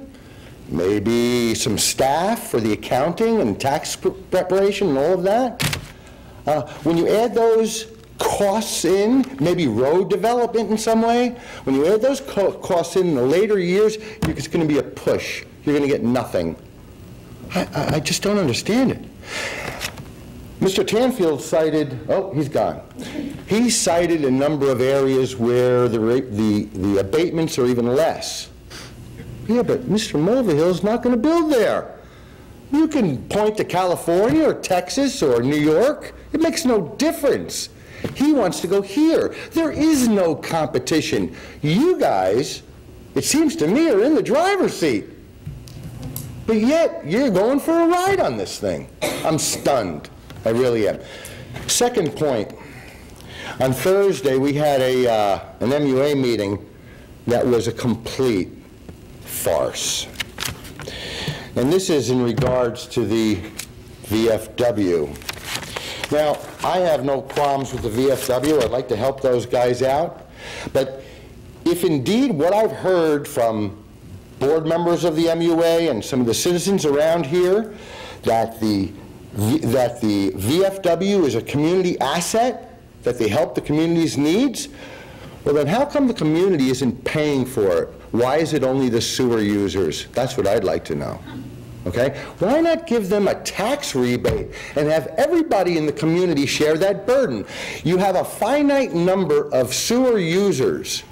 maybe some staff for the accounting and tax preparation and all of that. When you add those costs in, maybe road development in some way, when you add those costs in the later years, it's going to be a push. You're going to get nothing. I just don't understand it. Mr. Tanfield cited, oh, he's gone. He cited a number of areas where the abatements are even less. Yeah, but Mr. Mulvihill's not going to build there. You can point to California or Texas or New York. It makes no difference. He wants to go here. There is no competition. You guys, it seems to me, are in the driver's seat. But yet, you're going for a ride on this thing. I'm stunned. I really am. Second point. On Thursday, we had an MUA meeting that was a complete farce. and this is in regards to the VFW. Now, I have no problems with the VFW. I'd like to help those guys out. But if indeed what I've heard from board members of the MUA and some of the citizens around here, that the VFW is a community asset, that they help the community's needs, well then how come the community isn't paying for it? Why is it only the sewer users? That's what I'd like to know. Okay? Why not give them a tax rebate and have everybody in the community share that burden? You have a finite number of sewer users,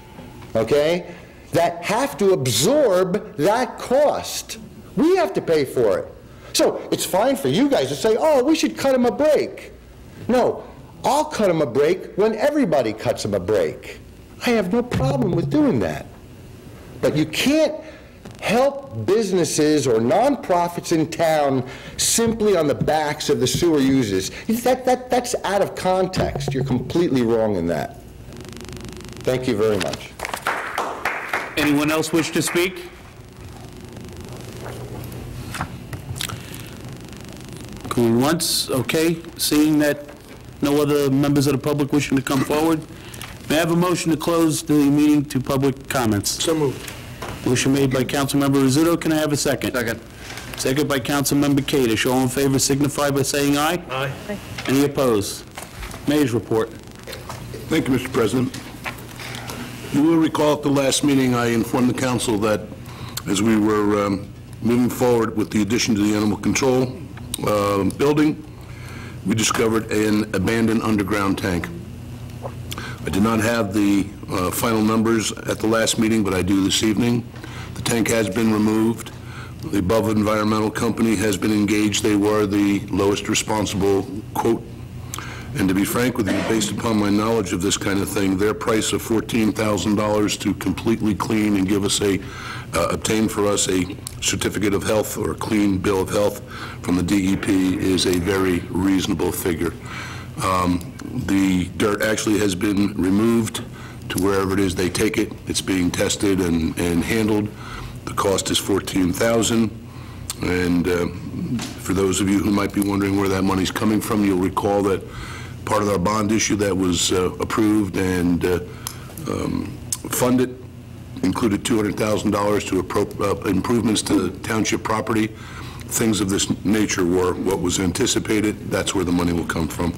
okay, that have to absorb that cost. We have to pay for it. So it's fine for you guys to say, oh, we should cut them a break. No, I'll cut them a break when everybody cuts them a break. I have no problem with doing that. But you can't help businesses or nonprofits in town simply on the backs of the sewer users. That's out of context. You're completely wrong in that. Thank you very much. Anyone else wish to speak? Going once, okay. Seeing that no other members of the public wishing to come forward, may I have a motion to close the meeting to public comments? So moved. Motion made by Councilmember Rizzuto. Can I have a second? Second. Second by Councilmember Kadish. All in favor signify by saying aye. Aye. Any opposed? Mayor's report. Thank you, Mr. President. You will recall at the last meeting I informed the council that as we were moving forward with the addition to the animal control building, we discovered an abandoned underground tank. I did not have the final numbers at the last meeting, but I do this evening. The tank has been removed. The above environmental company has been engaged. They were the lowest responsible quote. And to be frank with you, based upon my knowledge of this kind of thing, their price of $14,000 to completely clean and give us obtain for us a certificate of health or a clean bill of health from the DEP is a very reasonable figure. The dirt actually has been removed to wherever it is they take it. It's being tested and handled. The cost is $14,000. And for those of you who might be wondering where that money's coming from, you'll recall that part of our bond issue that was approved and funded included $200,000 to improvements to township property. Things of this nature were what was anticipated. That's where the money will come from.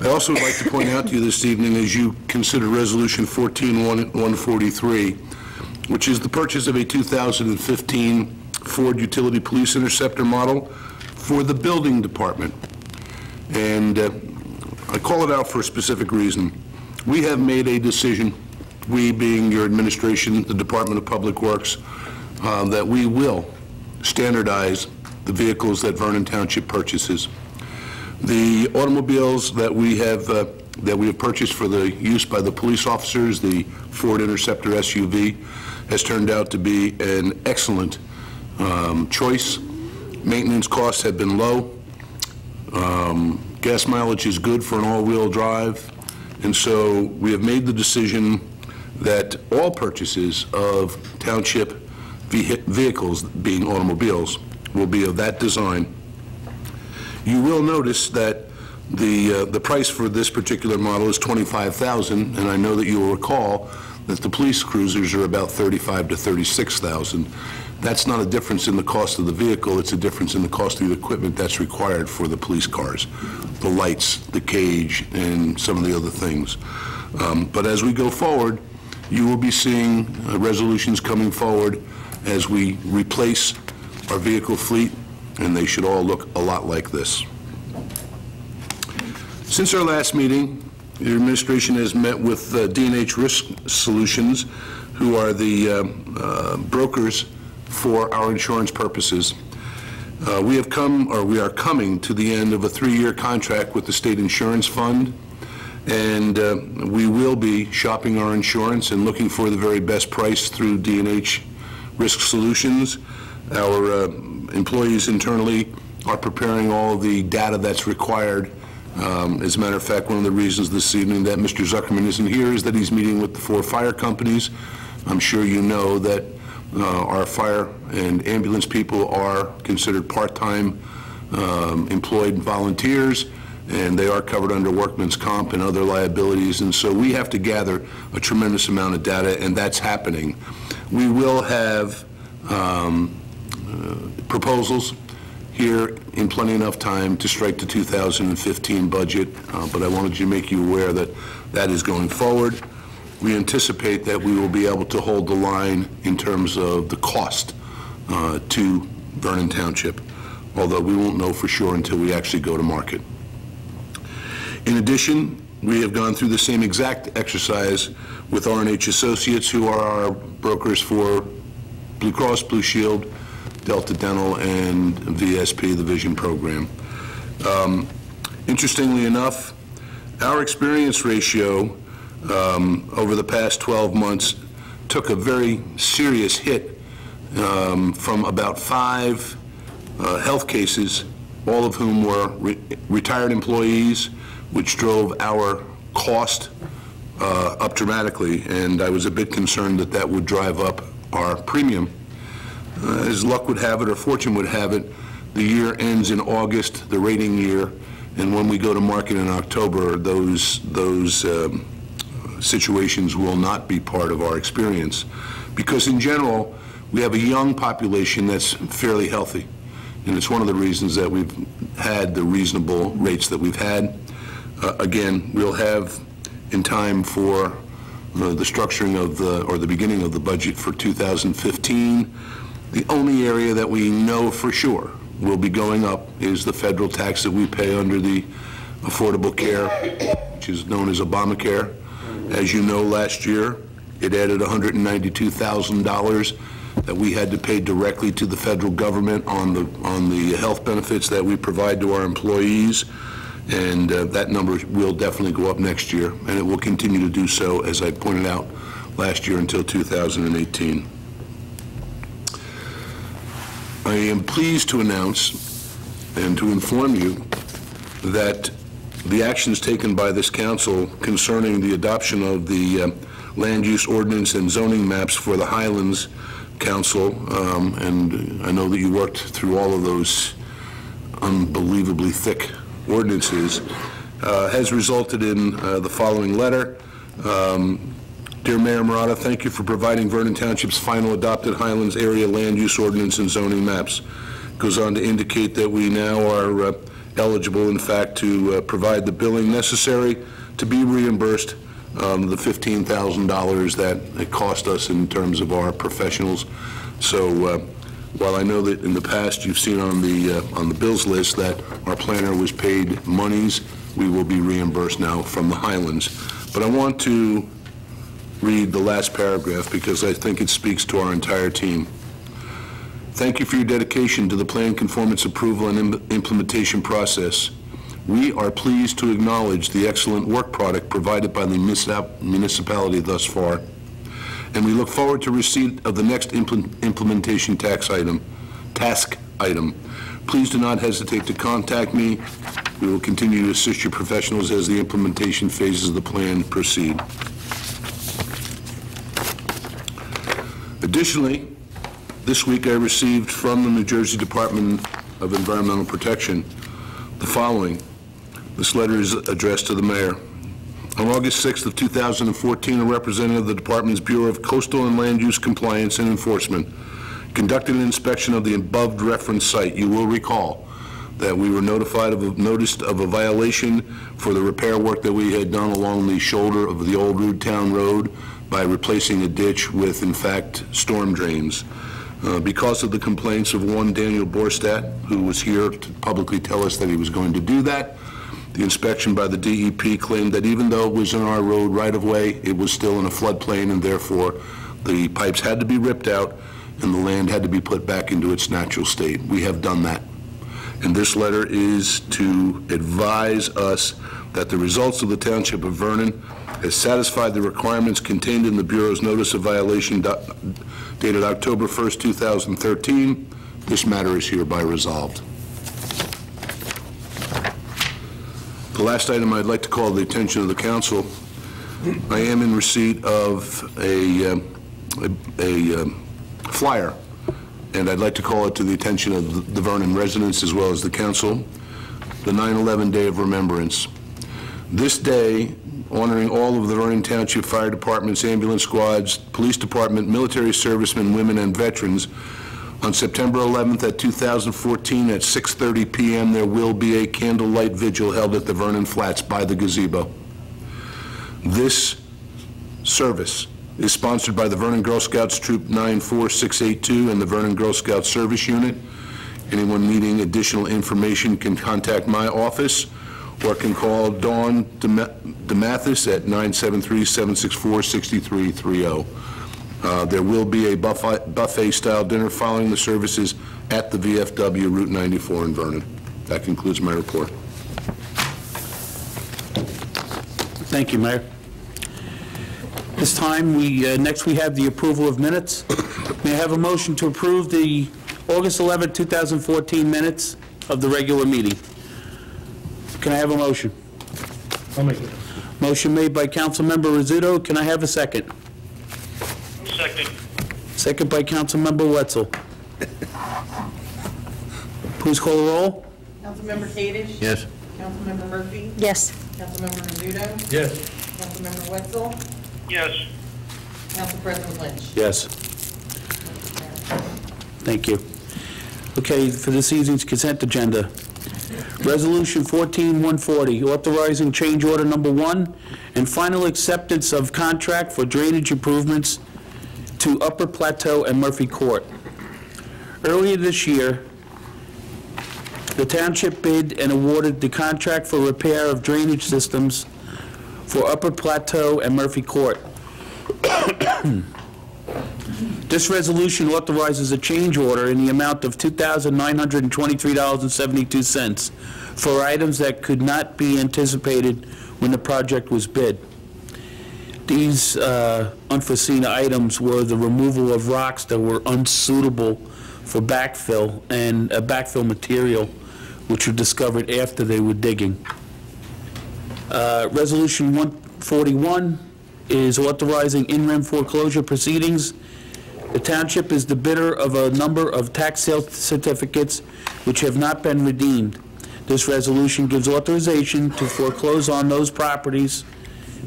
I also would like to point out to you this evening, as you consider Resolution 14-143, which is the purchase of a 2015 Ford Utility Police Interceptor model for the building department. And I call it out for a specific reason. We have made a decision, we being your administration, the Department of Public Works, that we will standardize the vehicles that Vernon Township purchases. The automobiles that we have purchased for the use by the police officers, the Ford Interceptor SUV, has turned out to be an excellent choice. Maintenance costs have been low. Gas mileage is good for an all-wheel drive. And so we have made the decision that all purchases of township vehicles, being automobiles, will be of that design. You will notice that the price for this particular model is $25,000, and I know that you will recall that the police cruisers are about $35,000 to $36,000. That's not a difference in the cost of the vehicle, it's a difference in the cost of the equipment that's required for the police cars, the lights, the cage, and some of the other things. But as we go forward, you will be seeing resolutions coming forward as we replace our vehicle fleet, and they should all look a lot like this. Since our last meeting, the administration has met with D&H Risk Solutions, who are the brokers for our insurance purposes. We are coming to the end of a 3-year contract with the State Insurance Fund, and we will be shopping our insurance and looking for the very best price through D&H Risk Solutions. Our employees internally are preparing all the data that's required. As a matter of fact, one of the reasons this evening that Mr. Zuckerman isn't here is that he's meeting with the 4 fire companies. I'm sure you know that Our fire and ambulance people are considered part-time employed volunteers, and they are covered under workman's comp and other liabilities, and so we have to gather a tremendous amount of data, and that's happening. We will have proposals here in plenty enough time to strike the 2015 budget, but I wanted to make you aware that that is going forward. We anticipate that we will be able to hold the line in terms of the cost to Vernon Township, although we won't know for sure until we actually go to market. In addition, we have gone through the same exact exercise with R&H Associates, who are our brokers for Blue Cross Blue Shield, Delta Dental, and VSP, the Vision Program. Interestingly enough, our experience ratio over the past 12 months took a very serious hit from about 5 health cases, all of whom were retired employees, which drove our cost up dramatically, and I was a bit concerned that that would drive up our premium. As luck would have it, or fortune would have it, the year ends in August, the rating year, and when we go to market in October, those situations will not be part of our experience. Because in general, we have a young population that's fairly healthy, and it's one of the reasons that we've had the reasonable rates that we've had. Again, we'll have in time for the structuring of the beginning of the budget for 2015. The only area that we know for sure will be going up is the federal tax that we pay under the Affordable Care, which is known as Obamacare. As you know, last year, it added $192,000 that we had to pay directly to the federal government on the health benefits that we provide to our employees, and that number will definitely go up next year, and it will continue to do so, as I pointed out, last year until 2018. I am pleased to announce and to inform you that the actions taken by this council concerning the adoption of the land use ordinance and zoning maps for the Highlands Council, and I know that you worked through all of those unbelievably thick ordinances, has resulted in the following letter. Dear Mayor Murata, thank you for providing Vernon Township's final adopted Highlands area land use ordinance and zoning maps. Goes on to indicate that we now are eligible, in fact, to provide the billing necessary to be reimbursed the $15,000 that it cost us in terms of our professionals. So while I know that in the past you've seen on the bills list that our planner was paid monies, we will be reimbursed now from the Highlands. But I want to read the last paragraph because I think it speaks to our entire team. Thank you for your dedication to the plan conformance approval and implementation process. We are pleased to acknowledge the excellent work product provided by the municipality thus far, and we look forward to receipt of the next implementation task item. Please do not hesitate to contact me. We will continue to assist your professionals as the implementation phases of the plan proceed. Additionally, this week I received from the New Jersey Department of Environmental Protection the following. This letter is addressed to the mayor. On August 6th of 2014, a representative of the department's Bureau of Coastal and Land Use Compliance and Enforcement conducted an inspection of the above referenced site. You will recall that we were notified of noticed of a violation for the repair work that we had done along the shoulder of the old Rood Town Road by replacing a ditch with, in fact, storm drains. Because of the complaints of one Daniel Borstadt, who was here to publicly tell us that he was going to do that, the inspection by the DEP claimed that even though it was in our road right-of-way, it was still in a floodplain, and therefore the pipes had to be ripped out and the land had to be put back into its natural state. We have done that. And this letter is to advise us that the results of the Township of Vernon has satisfied the requirements contained in the Bureau's notice of violation dated October 1st, 2013. This matter is hereby resolved. The last item I'd like to call the attention of the council. I am in receipt of a flyer, and I'd like to call it to the attention of the Vernon residents as well as the council, the 9/11 Day of Remembrance. This day, honoring all of the Vernon Township Fire Department's ambulance squads, police department, military servicemen, women, and veterans. On September 11th at 2014 at 6:30 p.m., there will be a candlelight vigil held at the Vernon Flats by the gazebo. This service is sponsored by the Vernon Girl Scouts Troop 94682 and the Vernon Girl Scout Service Unit. Anyone needing additional information can contact my office or can call Dawn DeMathis at 973-764-6330. There will be a buffet-style dinner following the services at the VFW Route 94 in Vernon. That concludes my report. Thank you, Mayor. This time, next we have the approval of minutes. May I have a motion to approve the August 11, 2014 minutes of the regular meeting? Can I have a motion? I'll make it. Motion made by Councilmember Rizzuto. Can I have a second? Second. Second by Councilmember Wetzel. Please call the roll. Councilmember Kadesh? Yes. Councilmember Murphy? Yes. Councilmember Rizzuto? Yes. Councilmember Wetzel? Yes. Council President Lynch? Yes. Thank you. Okay, for this evening's consent agenda. Resolution 14-140, authorizing change order number 1 and final acceptance of contract for drainage improvements to Upper Plateau and Murphy Court. Earlier this year, the township bid and awarded the contract for repair of drainage systems for Upper Plateau and Murphy Court. This resolution authorizes a change order in the amount of $2,923.72 for items that could not be anticipated when the project was bid. These unforeseen items were the removal of rocks that were unsuitable for backfill and backfill material, which were discovered after they were digging. Resolution 141 is authorizing in-rem foreclosure proceedings. The township is the bidder of a number of tax sale certificates which have not been redeemed. This resolution gives authorization to foreclose on those properties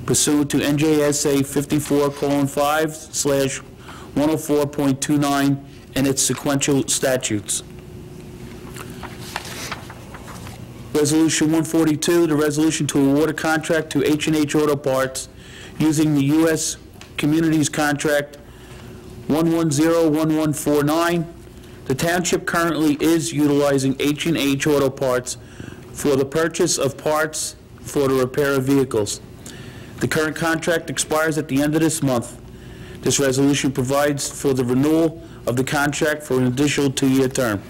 pursuant to NJSA 54:5/104.29 and its sequential statutes. Resolution 142, the resolution to award a contract to H&H Auto Parts using the U.S. Communities Contract 1101149. The township currently is utilizing H&H Auto Parts for the purchase of parts for the repair of vehicles. The current contract expires at the end of this month. This resolution provides for the renewal of the contract for an additional 2-year term.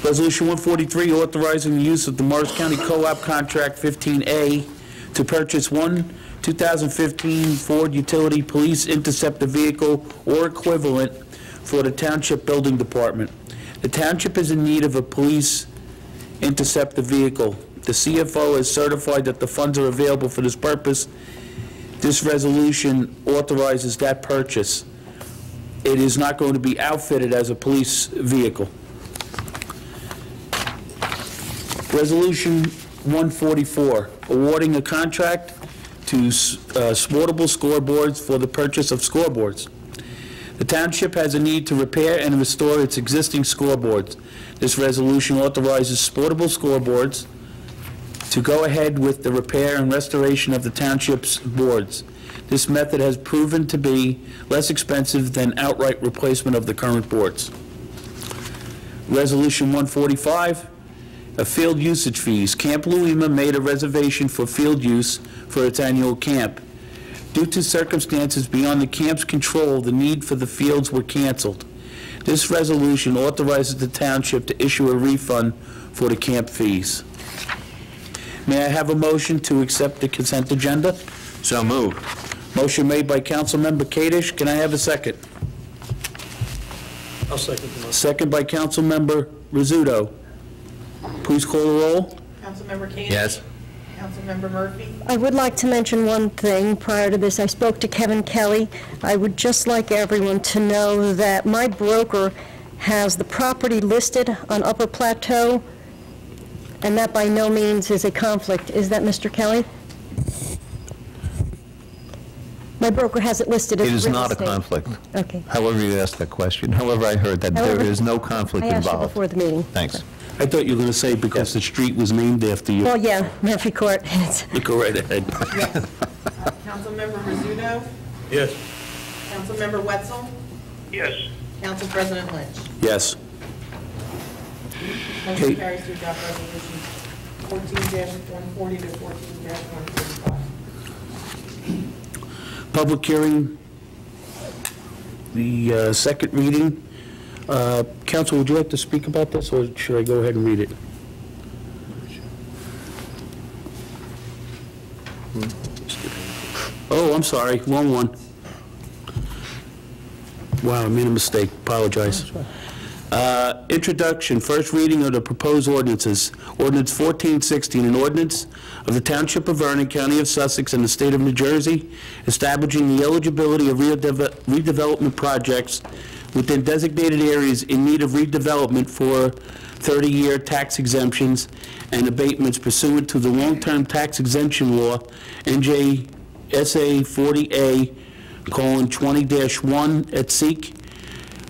Resolution 143, authorizing the use of the Morris County Co-op Contract 15A to purchase one 2015 Ford Utility Police Interceptor vehicle or equivalent for the Township Building Department. The Township is in need of a police interceptor vehicle. The CFO has certified that the funds are available for this purpose. This resolution authorizes that purchase. It is not going to be outfitted as a police vehicle. Resolution 144, awarding a contract to Sportable Scoreboards for the purchase of scoreboards. The township has a need to repair and restore its existing scoreboards. This resolution authorizes Sportable Scoreboards to go ahead with the repair and restoration of the township's boards. This method has proven to be less expensive than outright replacement of the current boards. Resolution 145, field usage fees. Camp Louima made a reservation for field use for its annual camp. Due to circumstances beyond the camp's control, the need for the fields were canceled. This resolution authorizes the township to issue a refund for the camp fees. May I have a motion to accept the consent agenda? So moved. Motion made by Councilmember Kadesh. Can I have a second? I'll second the motion. Second by Councilmember Rizzuto. Please call the roll. Councilmember Kadesh? Yes. Councilmember Murphy. I would like to mention one thing prior to this. I spoke to Kevin Kelly. I would just like everyone to know that my broker has the property listed on Upper Plateau, and that by no means is a conflict. Is that Mr. Kelly? My broker has it listed as It is real not a estate. conflict. Okay. However you asked that question. However, I heard that there However, is no conflict I asked you involved. before the meeting. Thanks. I thought you were going to say because the street was named after you. Well, yeah, Murphy Court. Go right ahead. Councilmember Rizzuto. Yes. Councilmember Wetzel. Yes. Council President Lynch. Yes. Motion Okay. carries to adopt resolution 14-140 to 14-145. Public hearing, the second reading. Council, would you like to speak about this, or should I go ahead and read it? Oh, I'm sorry, wrong one. Wow, I made a mistake, apologize. Introduction, first reading of the proposed ordinances. Ordinance 1416, an ordinance of the Township of Vernon, County of Sussex, and the State of New Jersey, establishing the eligibility of redevelopment projects within designated areas in need of redevelopment for 30-year tax exemptions and abatements pursuant to the long-term tax exemption law, NJSA 40A:20-1 et seq.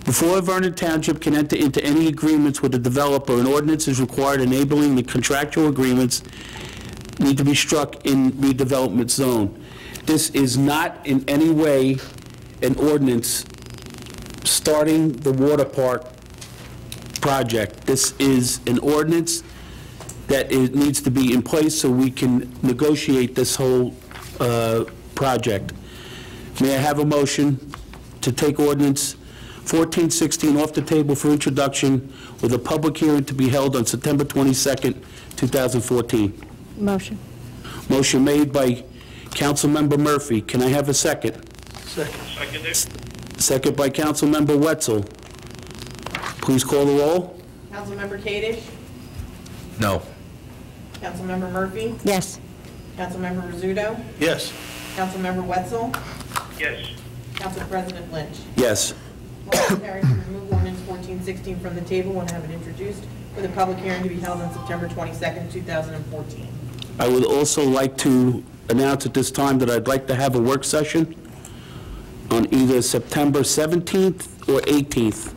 Before Vernon Township can enter into any agreements with a developer, an ordinance is required enabling the contractual agreements need to be struck in redevelopment zone. This is not in any way an ordinance starting the water park project. This is an ordinance that needs to be in place so we can negotiate this whole project. May I have a motion to take ordinance 1416 off the table for introduction with a public hearing to be held on September 22nd, 2014? Motion. Motion made by Councilmember Murphy. Can I have a second? Seconded. Second by Councilmember Wetzel. Please call the roll. Councilmember Kadesh. No. Councilmember Murphy. Yes. Councilmember Rizzuto. Yes. Councilmember Wetzel. Yes. Council President Lynch. Yes. Motion carries to remove ordinance 1416 from the table and have it introduced with a public hearing to be held on September 22nd, 2014. I would also like to announce at this time that I'd like to have a work session on either September 17th or 18th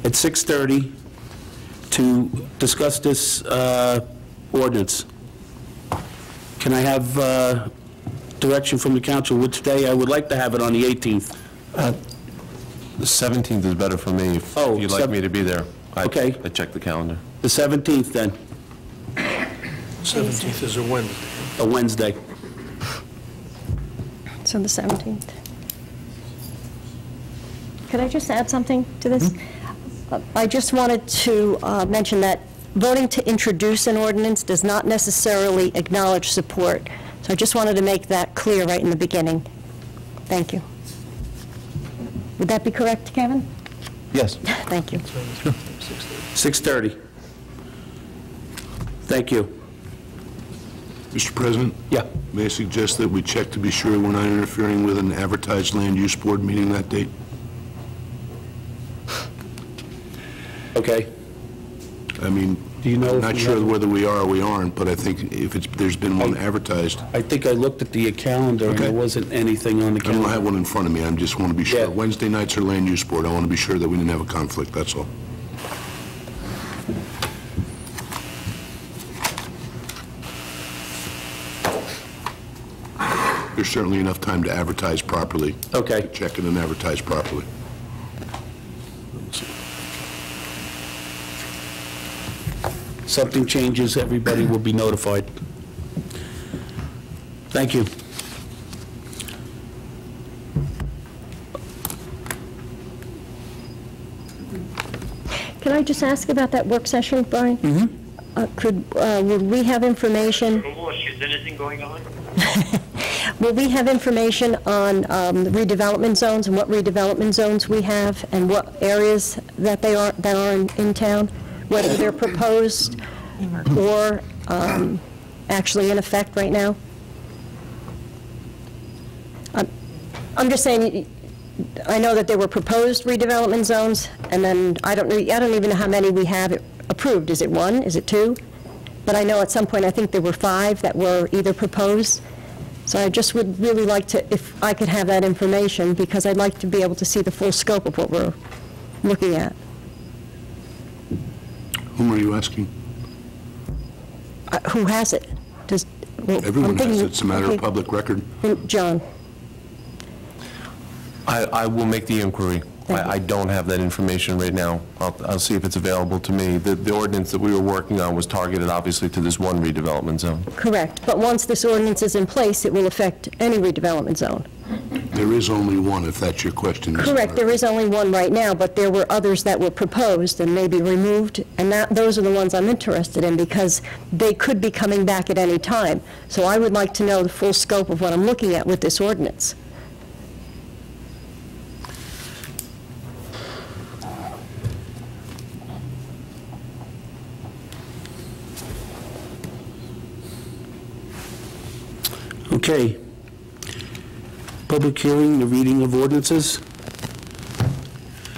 at 6:30 to discuss this ordinance. Can I have direction from the council which day? I would like to have it on the 18th. The 17th is better for me, if Oh, you'd like me to be there. Okay. I checked the calendar. The 17th, then, 17th is a Wednesday. a Wednesday. So the 17th. Could I just add something to this? I just wanted to mention that voting to introduce an ordinance does not necessarily acknowledge support. So I just wanted to make that clear right in the beginning. Thank you. Would that be correct, Kevin? Yes. Thank you. 6:30. Thank you. Mr. President? Yeah. May I suggest that we check to be sure we're not interfering with an advertised land use board meeting that date? Okay. I mean, Do you know I'm if not we sure have- whether we are or we aren't, but I think if there's been one advertised, I think I looked at the calendar, and Okay. there wasn't anything on the I don't calendar. have one in front of me, I just want to be Yeah. sure. Wednesday nights are land use board, I want to be sure that we didn't have a conflict, that's all. There's certainly enough time to advertise properly. Okay. Check it and advertise properly. Something changes, everybody will be notified. Thank you. Can I just ask about that work session, Brian? Would we have information, Is anything going on? will we have information on the redevelopment zones and what redevelopment zones we have and what areas that they are, that are in town, whether they're proposed or actually in effect right now? I'm just saying, I know that there were proposed redevelopment zones, and then I don't even know how many we have approved. Is it 1? Is it 2? But I know at some point, I think there were 5 that were either proposed. So I just would really like to, if I could have that information, because I'd like to be able to see the full scope of what we're looking at. Whom are you asking? Who has it? Everyone has it. It's a matter of public record. John. I will make the inquiry. I don't have that information right now. I'll see if it's available to me. The ordinance that we were working on was targeted, obviously, to this one redevelopment zone. Correct. But once this ordinance is in place, it will affect any redevelopment zone. There is only one, if that's your question. Correct. There is only one right now, but there were others that were proposed and maybe removed, and those are the ones I'm interested in because they could be coming back at any time. So I would like to know the full scope of what I'm looking at with this ordinance. Okay. Public hearing, the reading of ordinances.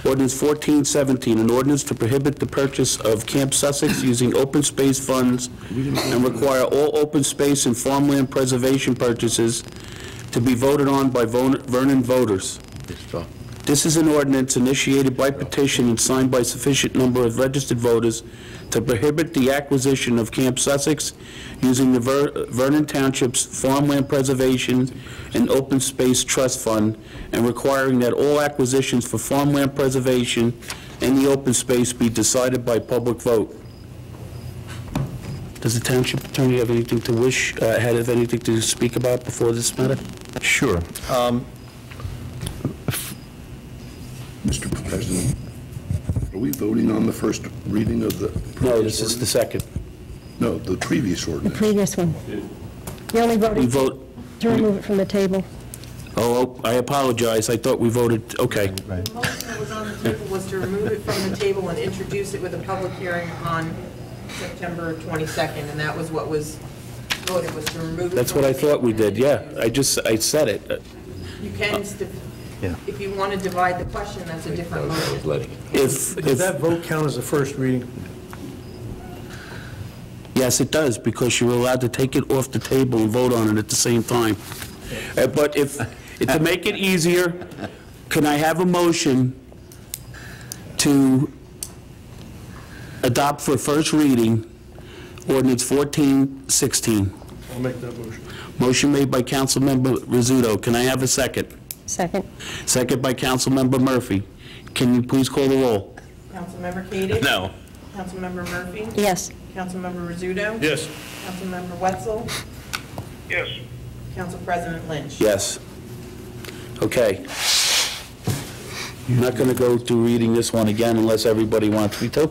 Ordinance 1417, an ordinance to prohibit the purchase of Camp Sussex using open space funds and require all open space and farmland preservation purchases to be voted on by Vernon voters. This is an ordinance initiated by petition and signed by sufficient number of registered voters to prohibit the acquisition of Camp Sussex using the Vernon Township's Farmland Preservation and Open Space Trust Fund, and requiring that all acquisitions for farmland preservation and the open space be decided by public vote. Does the township attorney have anything to have anything to speak about before this matter? Sure. Mr. President, are we voting on the first reading of the... No, this is the second. No, the previous The ordinance. previous one. You only voted to remove it from the table. Oh, I apologize. I thought we voted, okay. The motion that was on the table was to remove it from the table and introduce it with a public hearing on September 22nd, and that was what was voted, was to remove it. That's what I thought we did, yeah. I said it. You can, if you want to divide the question, that's a different motion. Does that vote count as the first reading? Yes, it does, because you're allowed to take it off the table and vote on it at the same time. But to make it easier, can I have a motion to adopt for first reading ordinance 1416? I'll make that motion. Motion made by Councilmember Rizzuto. Can I have a second? Second. Second by Councilmember Murphy. Can you please call the roll? Councilmember Koenig? No. Councilmember Murphy? Yes. Councilmember Rizzuto? Yes. Councilmember Wetzel? Yes. Council President Lynch? Yes. Okay. You're not going to go through reading this one again unless everybody wants me to?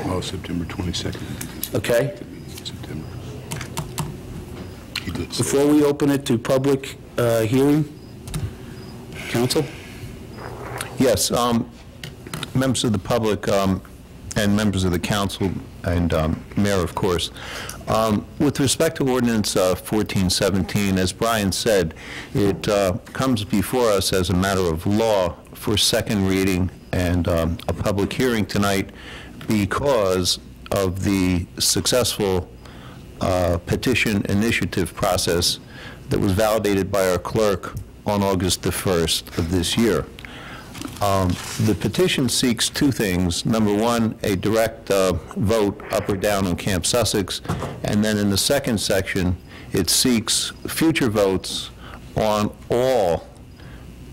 Oh, September 22nd. Okay. September. He did say. Before we open it to public hearing, Council? Yes, members of the public and members of the council and mayor, of course. With respect to ordinance 1417, as Brian said, it comes before us as a matter of law for second reading and a public hearing tonight because of the successful petition initiative process that was validated by our clerk on August the 1st of this year. The petition seeks two things. Number one, a direct vote up or down on Camp Sussex, and then in the second section, it seeks future votes on all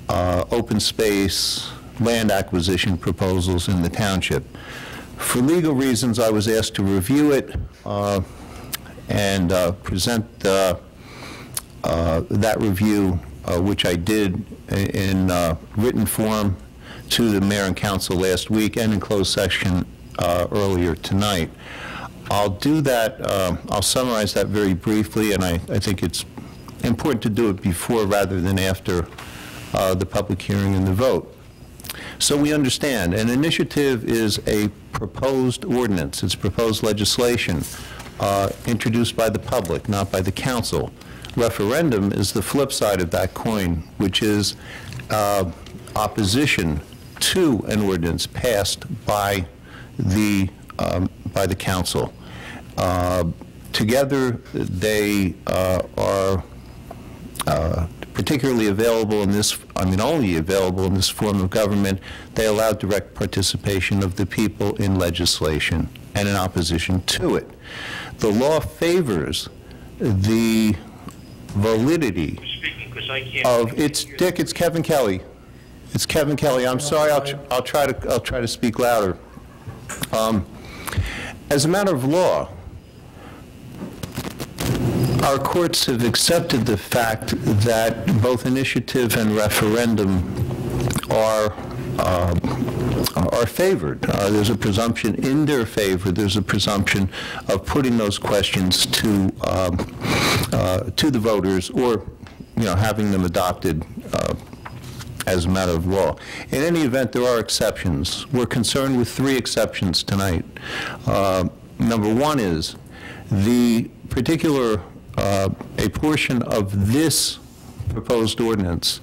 open space land acquisition proposals in the township. For legal reasons, I was asked to review it and present that review, which I did in written form to the mayor and council last week and in closed session earlier tonight. I'll do that, I'll summarize that very briefly, and I think it's important to do it before rather than after the public hearing and the vote. So we understand, an initiative is a proposed ordinance, it's proposed legislation. introduced by the public, not by the council. Referendum is the flip side of that coin, which is opposition to an ordinance passed by the council. Together, they are particularly available in this, only available in this form of government. They allow direct participation of the people in legislation and in opposition to it. The law favors the validity of, it's Kevin Kelly. It's Kevin Kelly. I'm sorry, I'll try to speak louder. As a matter of law, our courts have accepted the fact that both initiative and referendum are favored. There's a presumption in their favor. There's a presumption of putting those questions to the voters, or having them adopted as a matter of law. In any event, there are exceptions. We're concerned with 3 exceptions tonight. Number 1 is the particular a portion of this proposed ordinance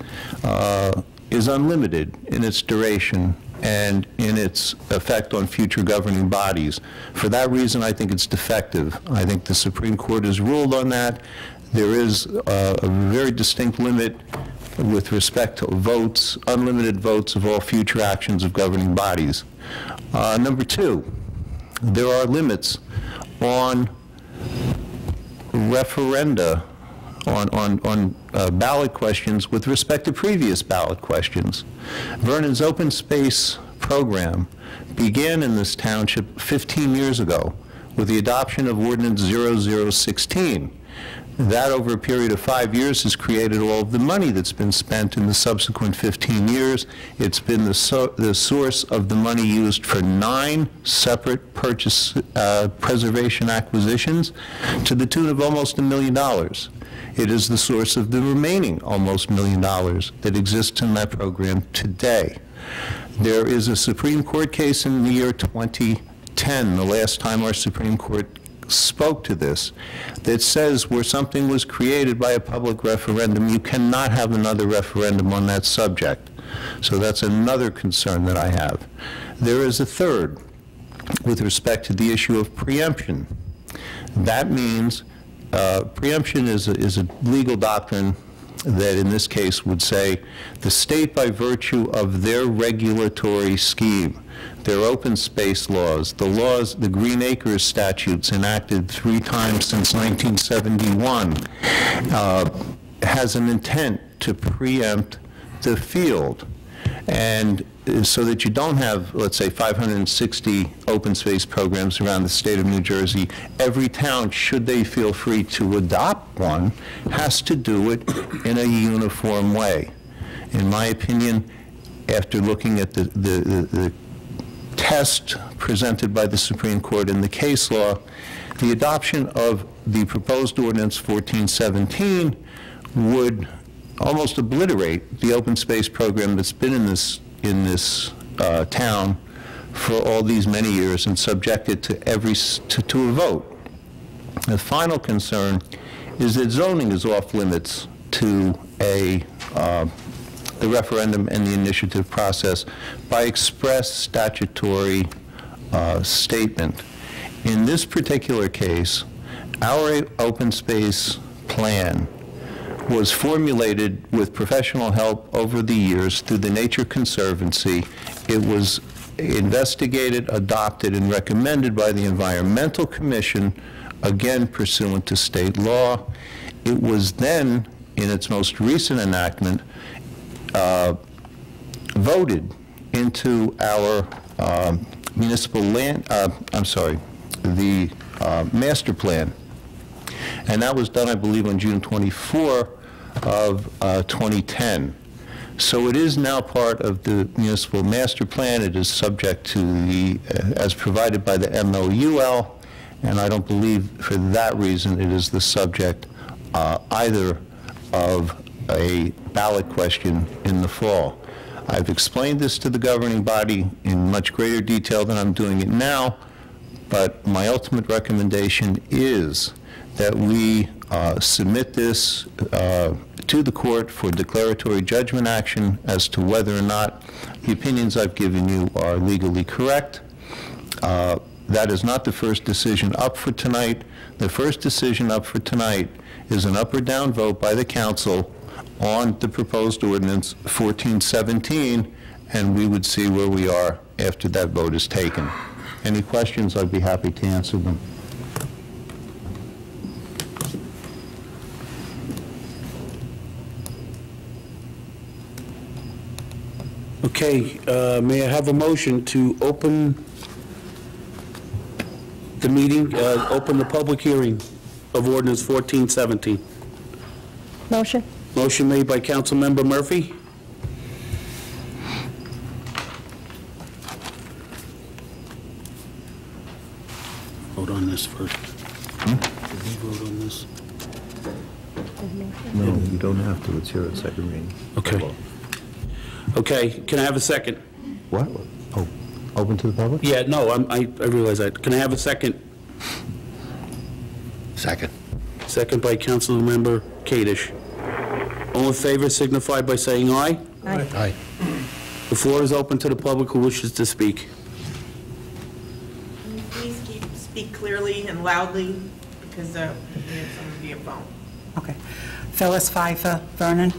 is unlimited in its duration and in its effect on future governing bodies. For that reason, I think it's defective. I think the Supreme Court has ruled on that. There is a very distinct limit with respect to votes, unlimited votes of all future actions of governing bodies. Number 2, there are limits on referenda, on ballot questions with respect to previous ballot questions. Vernon's open space program began in this township 15 years ago with the adoption of Ordinance 0016. That, over a period of 5 years, has created all of the money that's been spent in the subsequent 15 years. It's been the source of the money used for 9 separate preservation acquisitions to the tune of almost $1 million. It is the source of the remaining almost $1 million that exists in that program today. There is a Supreme Court case in the year 2010, the last time our Supreme Court spoke to this, that says where something was created by a public referendum, you cannot have another referendum on that subject. So that's another concern that I have. There is a third with respect to the issue of preemption. That means preemption is a legal doctrine that in this case would say the state, by virtue of their regulatory scheme, their open space laws, the Green Acres statutes enacted 3 times since 1971, has an intent to preempt the field. And so that you don't have, let's say, 560 open space programs around the state of New Jersey, every town, should they feel free to adopt one, has to do it in a uniform way. In my opinion, after looking at the test presented by the Supreme Court in the case law, the adoption of the proposed ordinance 1417 would almost obliterate the open space program that's been in this town for all these many years and subject it to a vote. The final concern is that zoning is off limits to the referendum and the initiative process by express statutory statement. In this particular case, our open space plan was formulated with professional help over the years through the Nature Conservancy. It was investigated, adopted, and recommended by the Environmental Commission, again pursuant to state law. It was then, in its most recent enactment, voted into our municipal land, the master plan. And that was done, I believe, on June 24 of 2010. So it is now part of the municipal master plan. It is subject to the, as provided by the MOUL, and I don't believe for that reason it is the subject either of a ballot question in the fall. I've explained this to the governing body in much greater detail than I'm doing it now, But my ultimate recommendation is that we submit this to the court for declaratory judgment action as to whether or not the opinions I've given you are legally correct. That is not the first decision up for tonight. The first decision up for tonight is an up or down vote by the council on the proposed ordinance 1417, and we would see where we are after that vote is taken. Any questions, I'd be happy to answer them. Okay, may I have a motion to open the meeting, open the public hearing of ordinance 1417? Motion. Motion made by Councilmember Murphy. Vote on this first. Did we vote on this? No, you don't have to. It's here at second reading. Okay. Okay, can I have a second? What? Oh, open to the public? Yeah, no, I realize that. Can I have a second? Second. Second by Councilmember Kadesh. All in favor signify by saying aye. Aye. Aye. The floor is open to the public who wishes to speak. Can you please speak clearly and loudly, because we have someone via phone. Okay. Phyllis Pfeiffer, Vernon.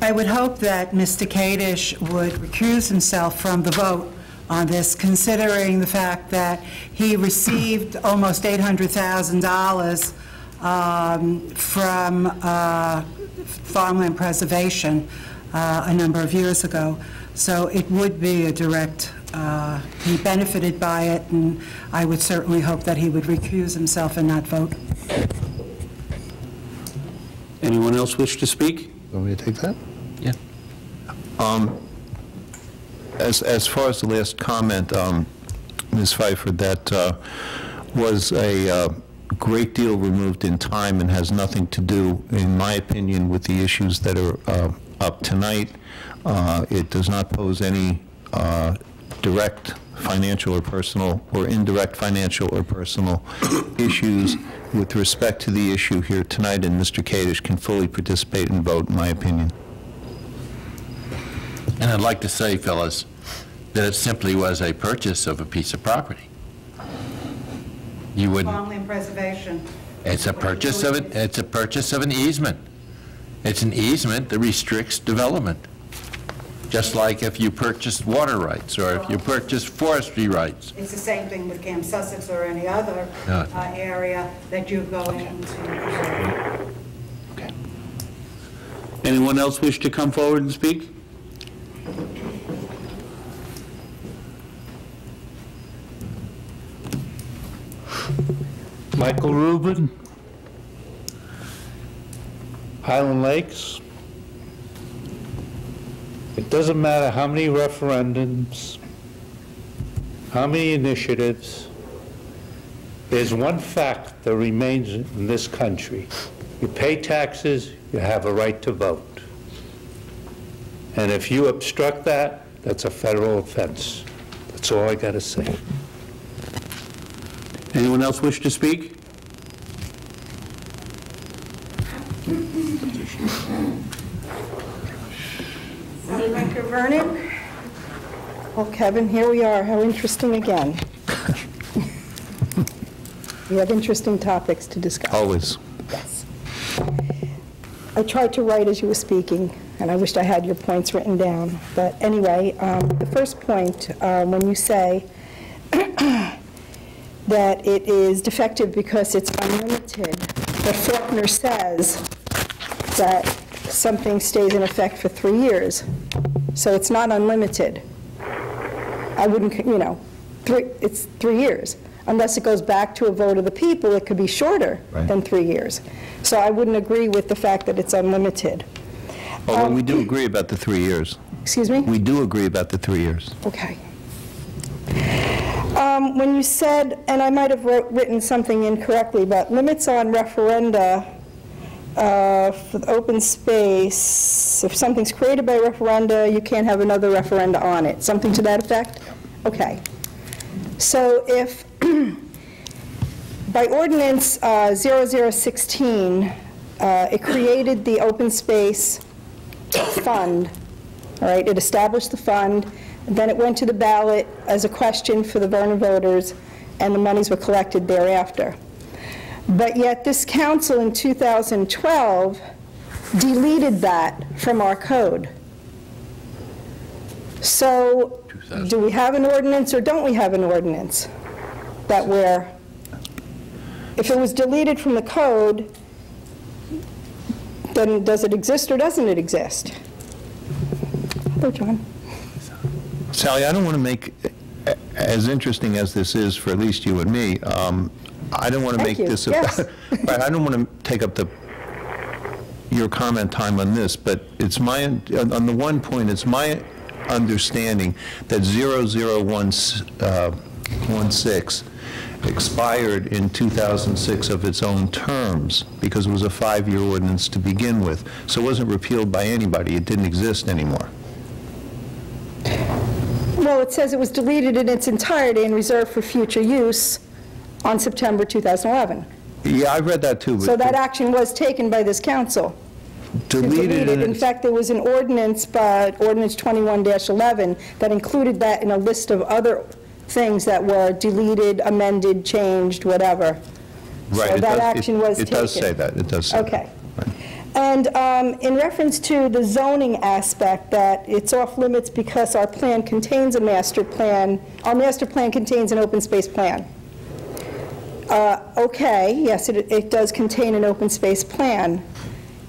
I would hope that Mr. Kadesh would recuse himself from the vote on this, considering the fact that he received almost $800,000 from farmland preservation a number of years ago. So it would be a direct, he benefited by it, and I would certainly hope that he would recuse himself and not vote. Anyone else wish to speak? Want me to take that? Yeah. As far as the last comment, Ms. Pfeiffer, that was a great deal removed in time and has nothing to do, in my opinion, with the issues that are up tonight. It does not pose any direct financial or personal or indirect financial or personal issues with respect to the issue here tonight, and Mr. Kadesh can fully participate and vote, in my opinion. And I'd like to say, Phyllis, that it simply was a purchase of a piece of property. You wouldn't. Farmland preservation. It's a purchase of it. It's a purchase of an easement. It's an easement that restricts development. Just like if you purchased water rights or if you purchased forestry rights. It's the same thing with Camp Sussex or any other area that you go into. Okay. Anyone else wish to come forward and speak? Michael Rubin, Highland Lakes. It doesn't matter how many referendums, how many initiatives, there's one fact that remains in this country. You pay taxes, you have a right to vote. And if you obstruct that, that's a federal offense. That's all I got to say. Anyone else wish to speak? Senator Vernon? Well, Kevin, here we are. How interesting again. We have interesting topics to discuss. Always. Yes. I tried to write as you were speaking, and I wished I had your points written down. But anyway, the first point, when you say that it is defective because it's unlimited, but Faulkner says that something stays in effect for 3 years. So it's not unlimited. I wouldn't, it's 3 years. Unless it goes back to a vote of the people, it could be shorter than 3 years. So I wouldn't agree with the fact that it's unlimited. Although we do agree about the 3 years. Excuse me? We do agree about the 3 years. Okay. When you said, and I might have written something incorrectly, but limits on referenda for the open space, if something's created by referenda, you can't have another referenda on it. Something to that effect? Okay. So if, by ordinance 0016, it created the open space fund, all right? It established the fund, then it went to the ballot as a question for the Vernon voters, and the monies were collected thereafter. But yet this council in 2012 deleted that from our code. So do we have an ordinance or don't we have an ordinance that if it was deleted from the code, then does it exist or doesn't it exist? Hello, John. Sally, I don't want to make, as interesting as this is for at least you and me, I don't want to make this, yes. I don't want to take up your comment time on this, but it's on the one point, it's my understanding that 0016 expired in 2006 of its own terms because it was a 5-year ordinance to begin with. So it wasn't repealed by anybody. It didn't exist anymore. Well, it says it was deleted in its entirety and reserved for future use on September 2011. Yeah, I read that too. But so that action was taken by this council. Deleted. In fact, there was an ordinance, Ordinance 21-11, that included that in a list of other things that were deleted, amended, changed, whatever. Right. So that action was taken. It does say that. It does say okay. that. Right. And in reference to the zoning aspect, that it's off limits because our plan contains a master plan. Our master plan contains an open space plan. Okay, yes, it does contain an open space plan.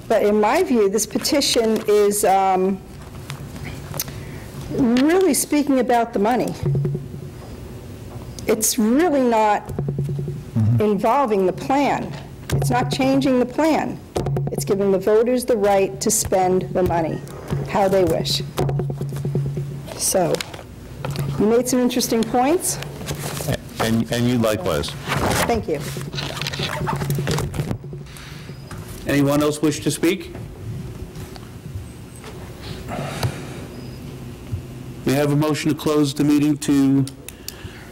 But in my view, this petition is really speaking about the money. It's really not involving the plan. It's not changing the plan. It's giving the voters the right to spend the money how they wish. So, you made some interesting points. And you likewise. Thank you. Anyone else wish to speak? We have a motion to close the meeting to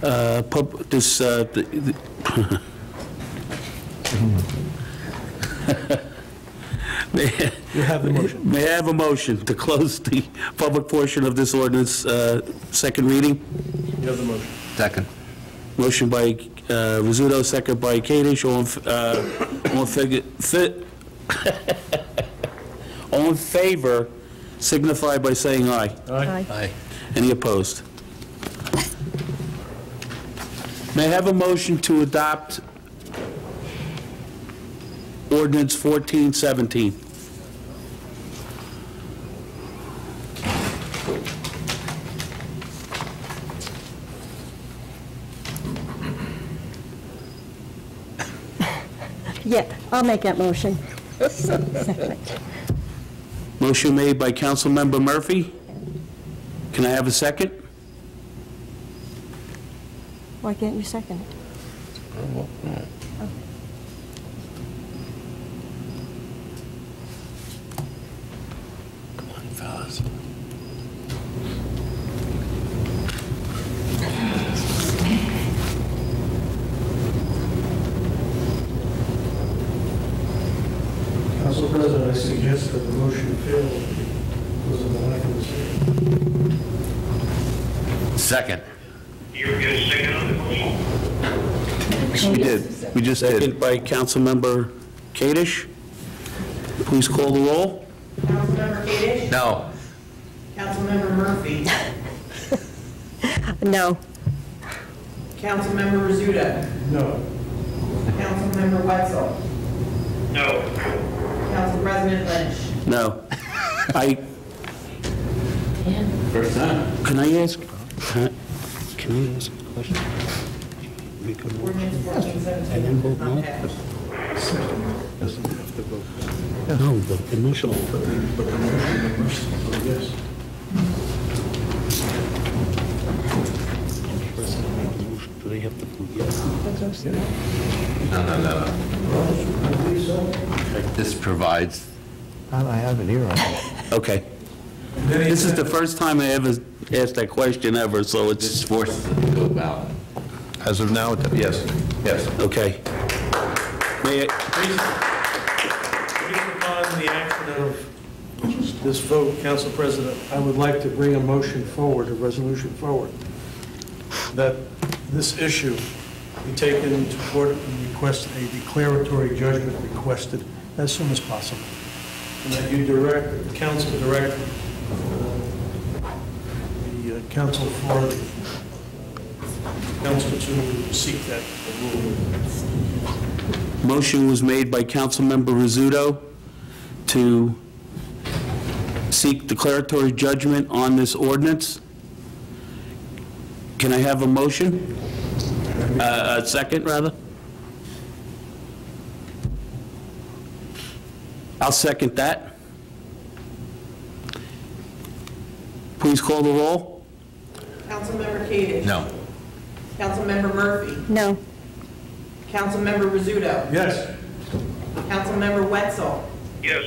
You have the motion. May I have a motion to close the public portion of this ordinance, second reading? You have the motion. Second. Motion by Rizzuto, second by Kadesh. All in favor, signify by saying aye. Aye. Aye. Any opposed? May I have a motion to adopt ordinance 1417? Yeah, I'll make that motion. Second. Motion made by Councilmember Murphy. Can I have a second? Why can't you second it? Come on, fellas. Council President, I suggest that the motion fail because of the lack of a second. Second. You're going to second on the motion? We did. We just did. Second by Councilmember Kadesh. Please call the roll. Councilmember Kadesh? No. Councilmember Murphy? No. Councilmember Rizzuto? No. Councilmember Wetzel? No. Council President Lynch? No. First time. Can I ask a question? Ordinance 1417 And then vote does no? not pass. No, the initial. Yes. Do they have to vote yes? No. This provides. I have it here. Okay. This is the first time I ever asked that question ever, so This it's, forces it to go ballot. As of now, yes. Yes. Okay. May I, Based upon the action of this vote, Council President, I would like to bring a motion forward, a resolution forward, that this issue be taken to court and request a declaratory judgment requested as soon as possible. And that you direct, the council direct the council for the council to seek that ruling. motion was made by Councilmember Rizzuto to seek declaratory judgment on this ordinance. Can I have a motion? A second, rather? I'll second that. Please call the roll. Councilmember Kadesh. No. Councilmember Murphy. No. Councilmember Rizzuto. Yes. Councilmember Wetzel. Yes.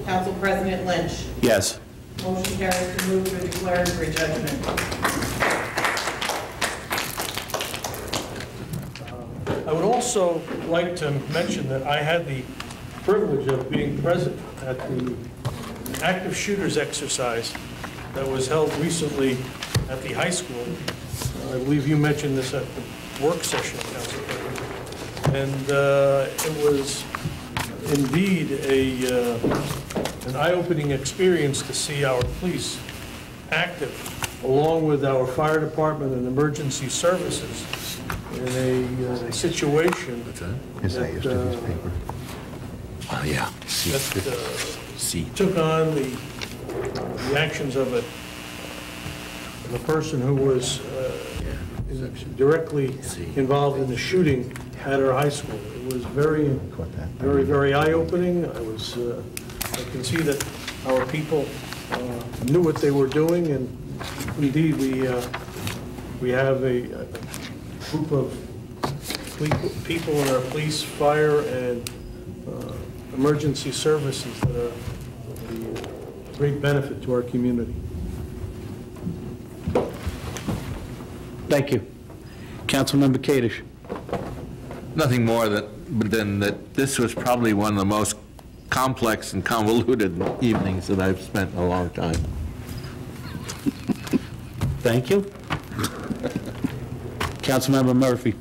Council President Lynch. Yes. Motion carries to move to a declaratory judgment. I would also like to mention that I had the privilege of being present at the active shooters exercise that was held recently at the high school. I believe you mentioned this at the work session, Council President. And it was indeed an eye-opening experience to see our police active, along with our fire department and emergency services, in a situation that Oh, yeah. took on the actions of a person who was directly involved in the shooting at our high school. It was very, very eye-opening. I can see that our people knew what they were doing, and indeed we have a group of people in our police, fire, and emergency services that are a great benefit to our community. Thank you. Councilmember Kadesh. Nothing more than that this was probably one of the most complex and convoluted evenings that I've spent in a long time. Thank you. Councilmember Murphy.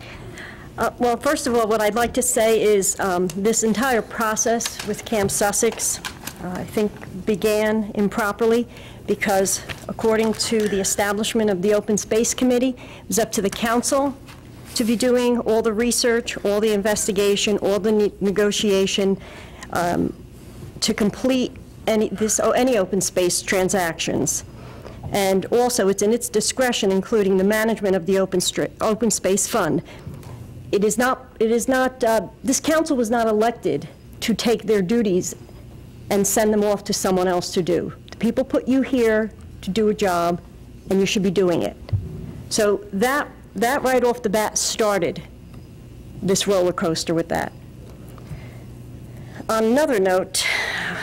Well, first of all, what I'd like to say is this entire process with Camp Sussex, I think, began improperly because, according to the establishment of the Open Space Committee, it was up to the council to be doing all the research, all the investigation, all the negotiation to complete any open space transactions. And also, it's in its discretion, including the management of the Open Space Fund. This council was not elected to take their duties and send them off to someone else to do. The people put you here to do a job, and you should be doing it. So that right off the bat started this roller coaster with that. On another note,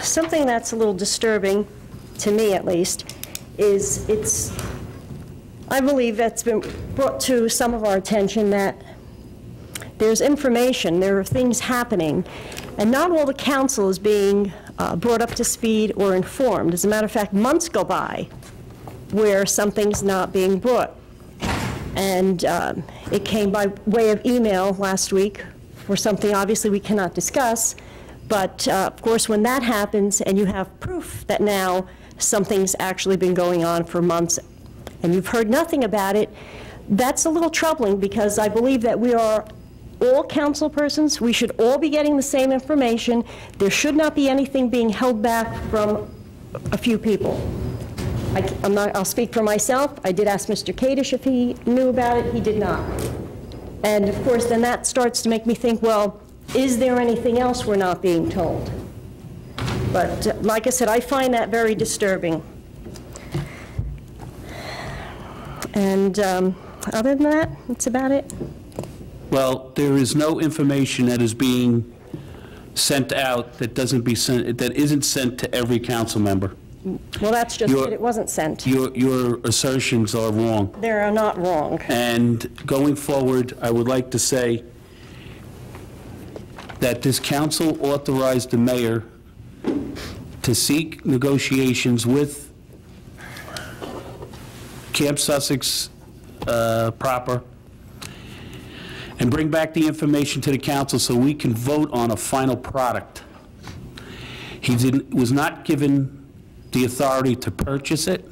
something that's a little disturbing, to me at least, is I believe that's been brought to some of our attention that there's information, there are things happening, and not all the council is being brought up to speed or informed. As a matter of fact, months go by where something's not being brought. And it came by way of email last week for something obviously we cannot discuss, but of course when that happens and you have proof that now something's actually been going on for months and you've heard nothing about it, that's a little troubling because I believe that we are all council persons. We should all be getting the same information. There should not be anything being held back from a few people. I'll speak for myself. I did ask Mr. Kadesh if he knew about it. He did not. And of course, then that starts to make me think, well, is there anything else we're not being told? But like I said, I find that very disturbing. And other than that, that's about it. Well, there is no information that is being sent out that isn't sent to every council member. Well, that's just it. It wasn't sent. Your assertions are wrong. They are not wrong. And going forward, I would like to say that this council authorized the mayor to seek negotiations with Camp Sussex proper and bring back the information to the council so we can vote on a final product. He was not given the authority to purchase it.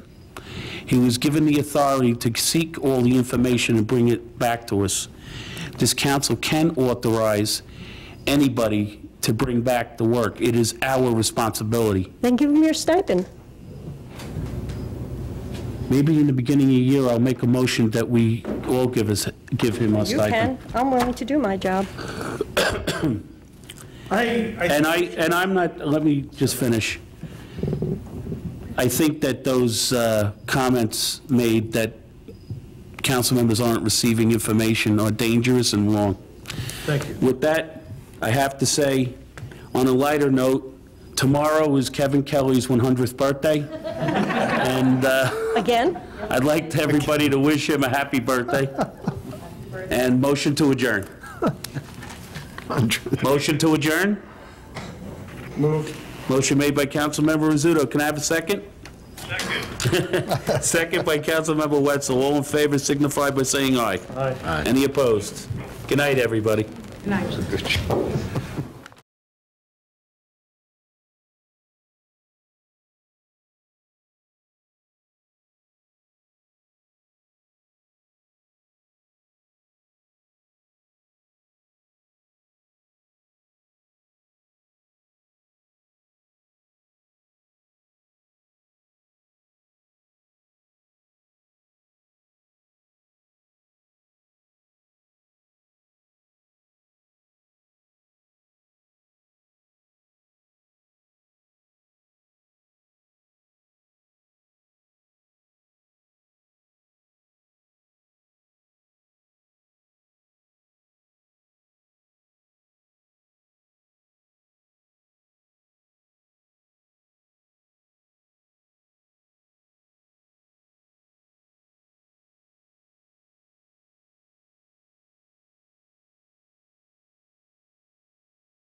He was given the authority to seek all the information and bring it back to us. This council can authorize anybody to bring back the work. It is our responsibility. Then give him your stipend. Maybe in the beginning of the year, I'll make a motion that we all give him a stipend. You can. I'm willing to do my job. I'm not, let me just finish. I think that those comments made that council members aren't receiving information are dangerous and wrong. Thank you. With that, I have to say, on a lighter note, tomorrow is Kevin Kelly's 100th birthday. And again? I'd like everybody to wish him a happy birthday. And motion to adjourn. Motion to adjourn? Moved. Motion made by Councilmember Rizzuto. Can I have a second? Second. Second by Councilmember Wetzel. All in favor signify by saying aye. Aye. Any opposed? Good night, everybody. Good night.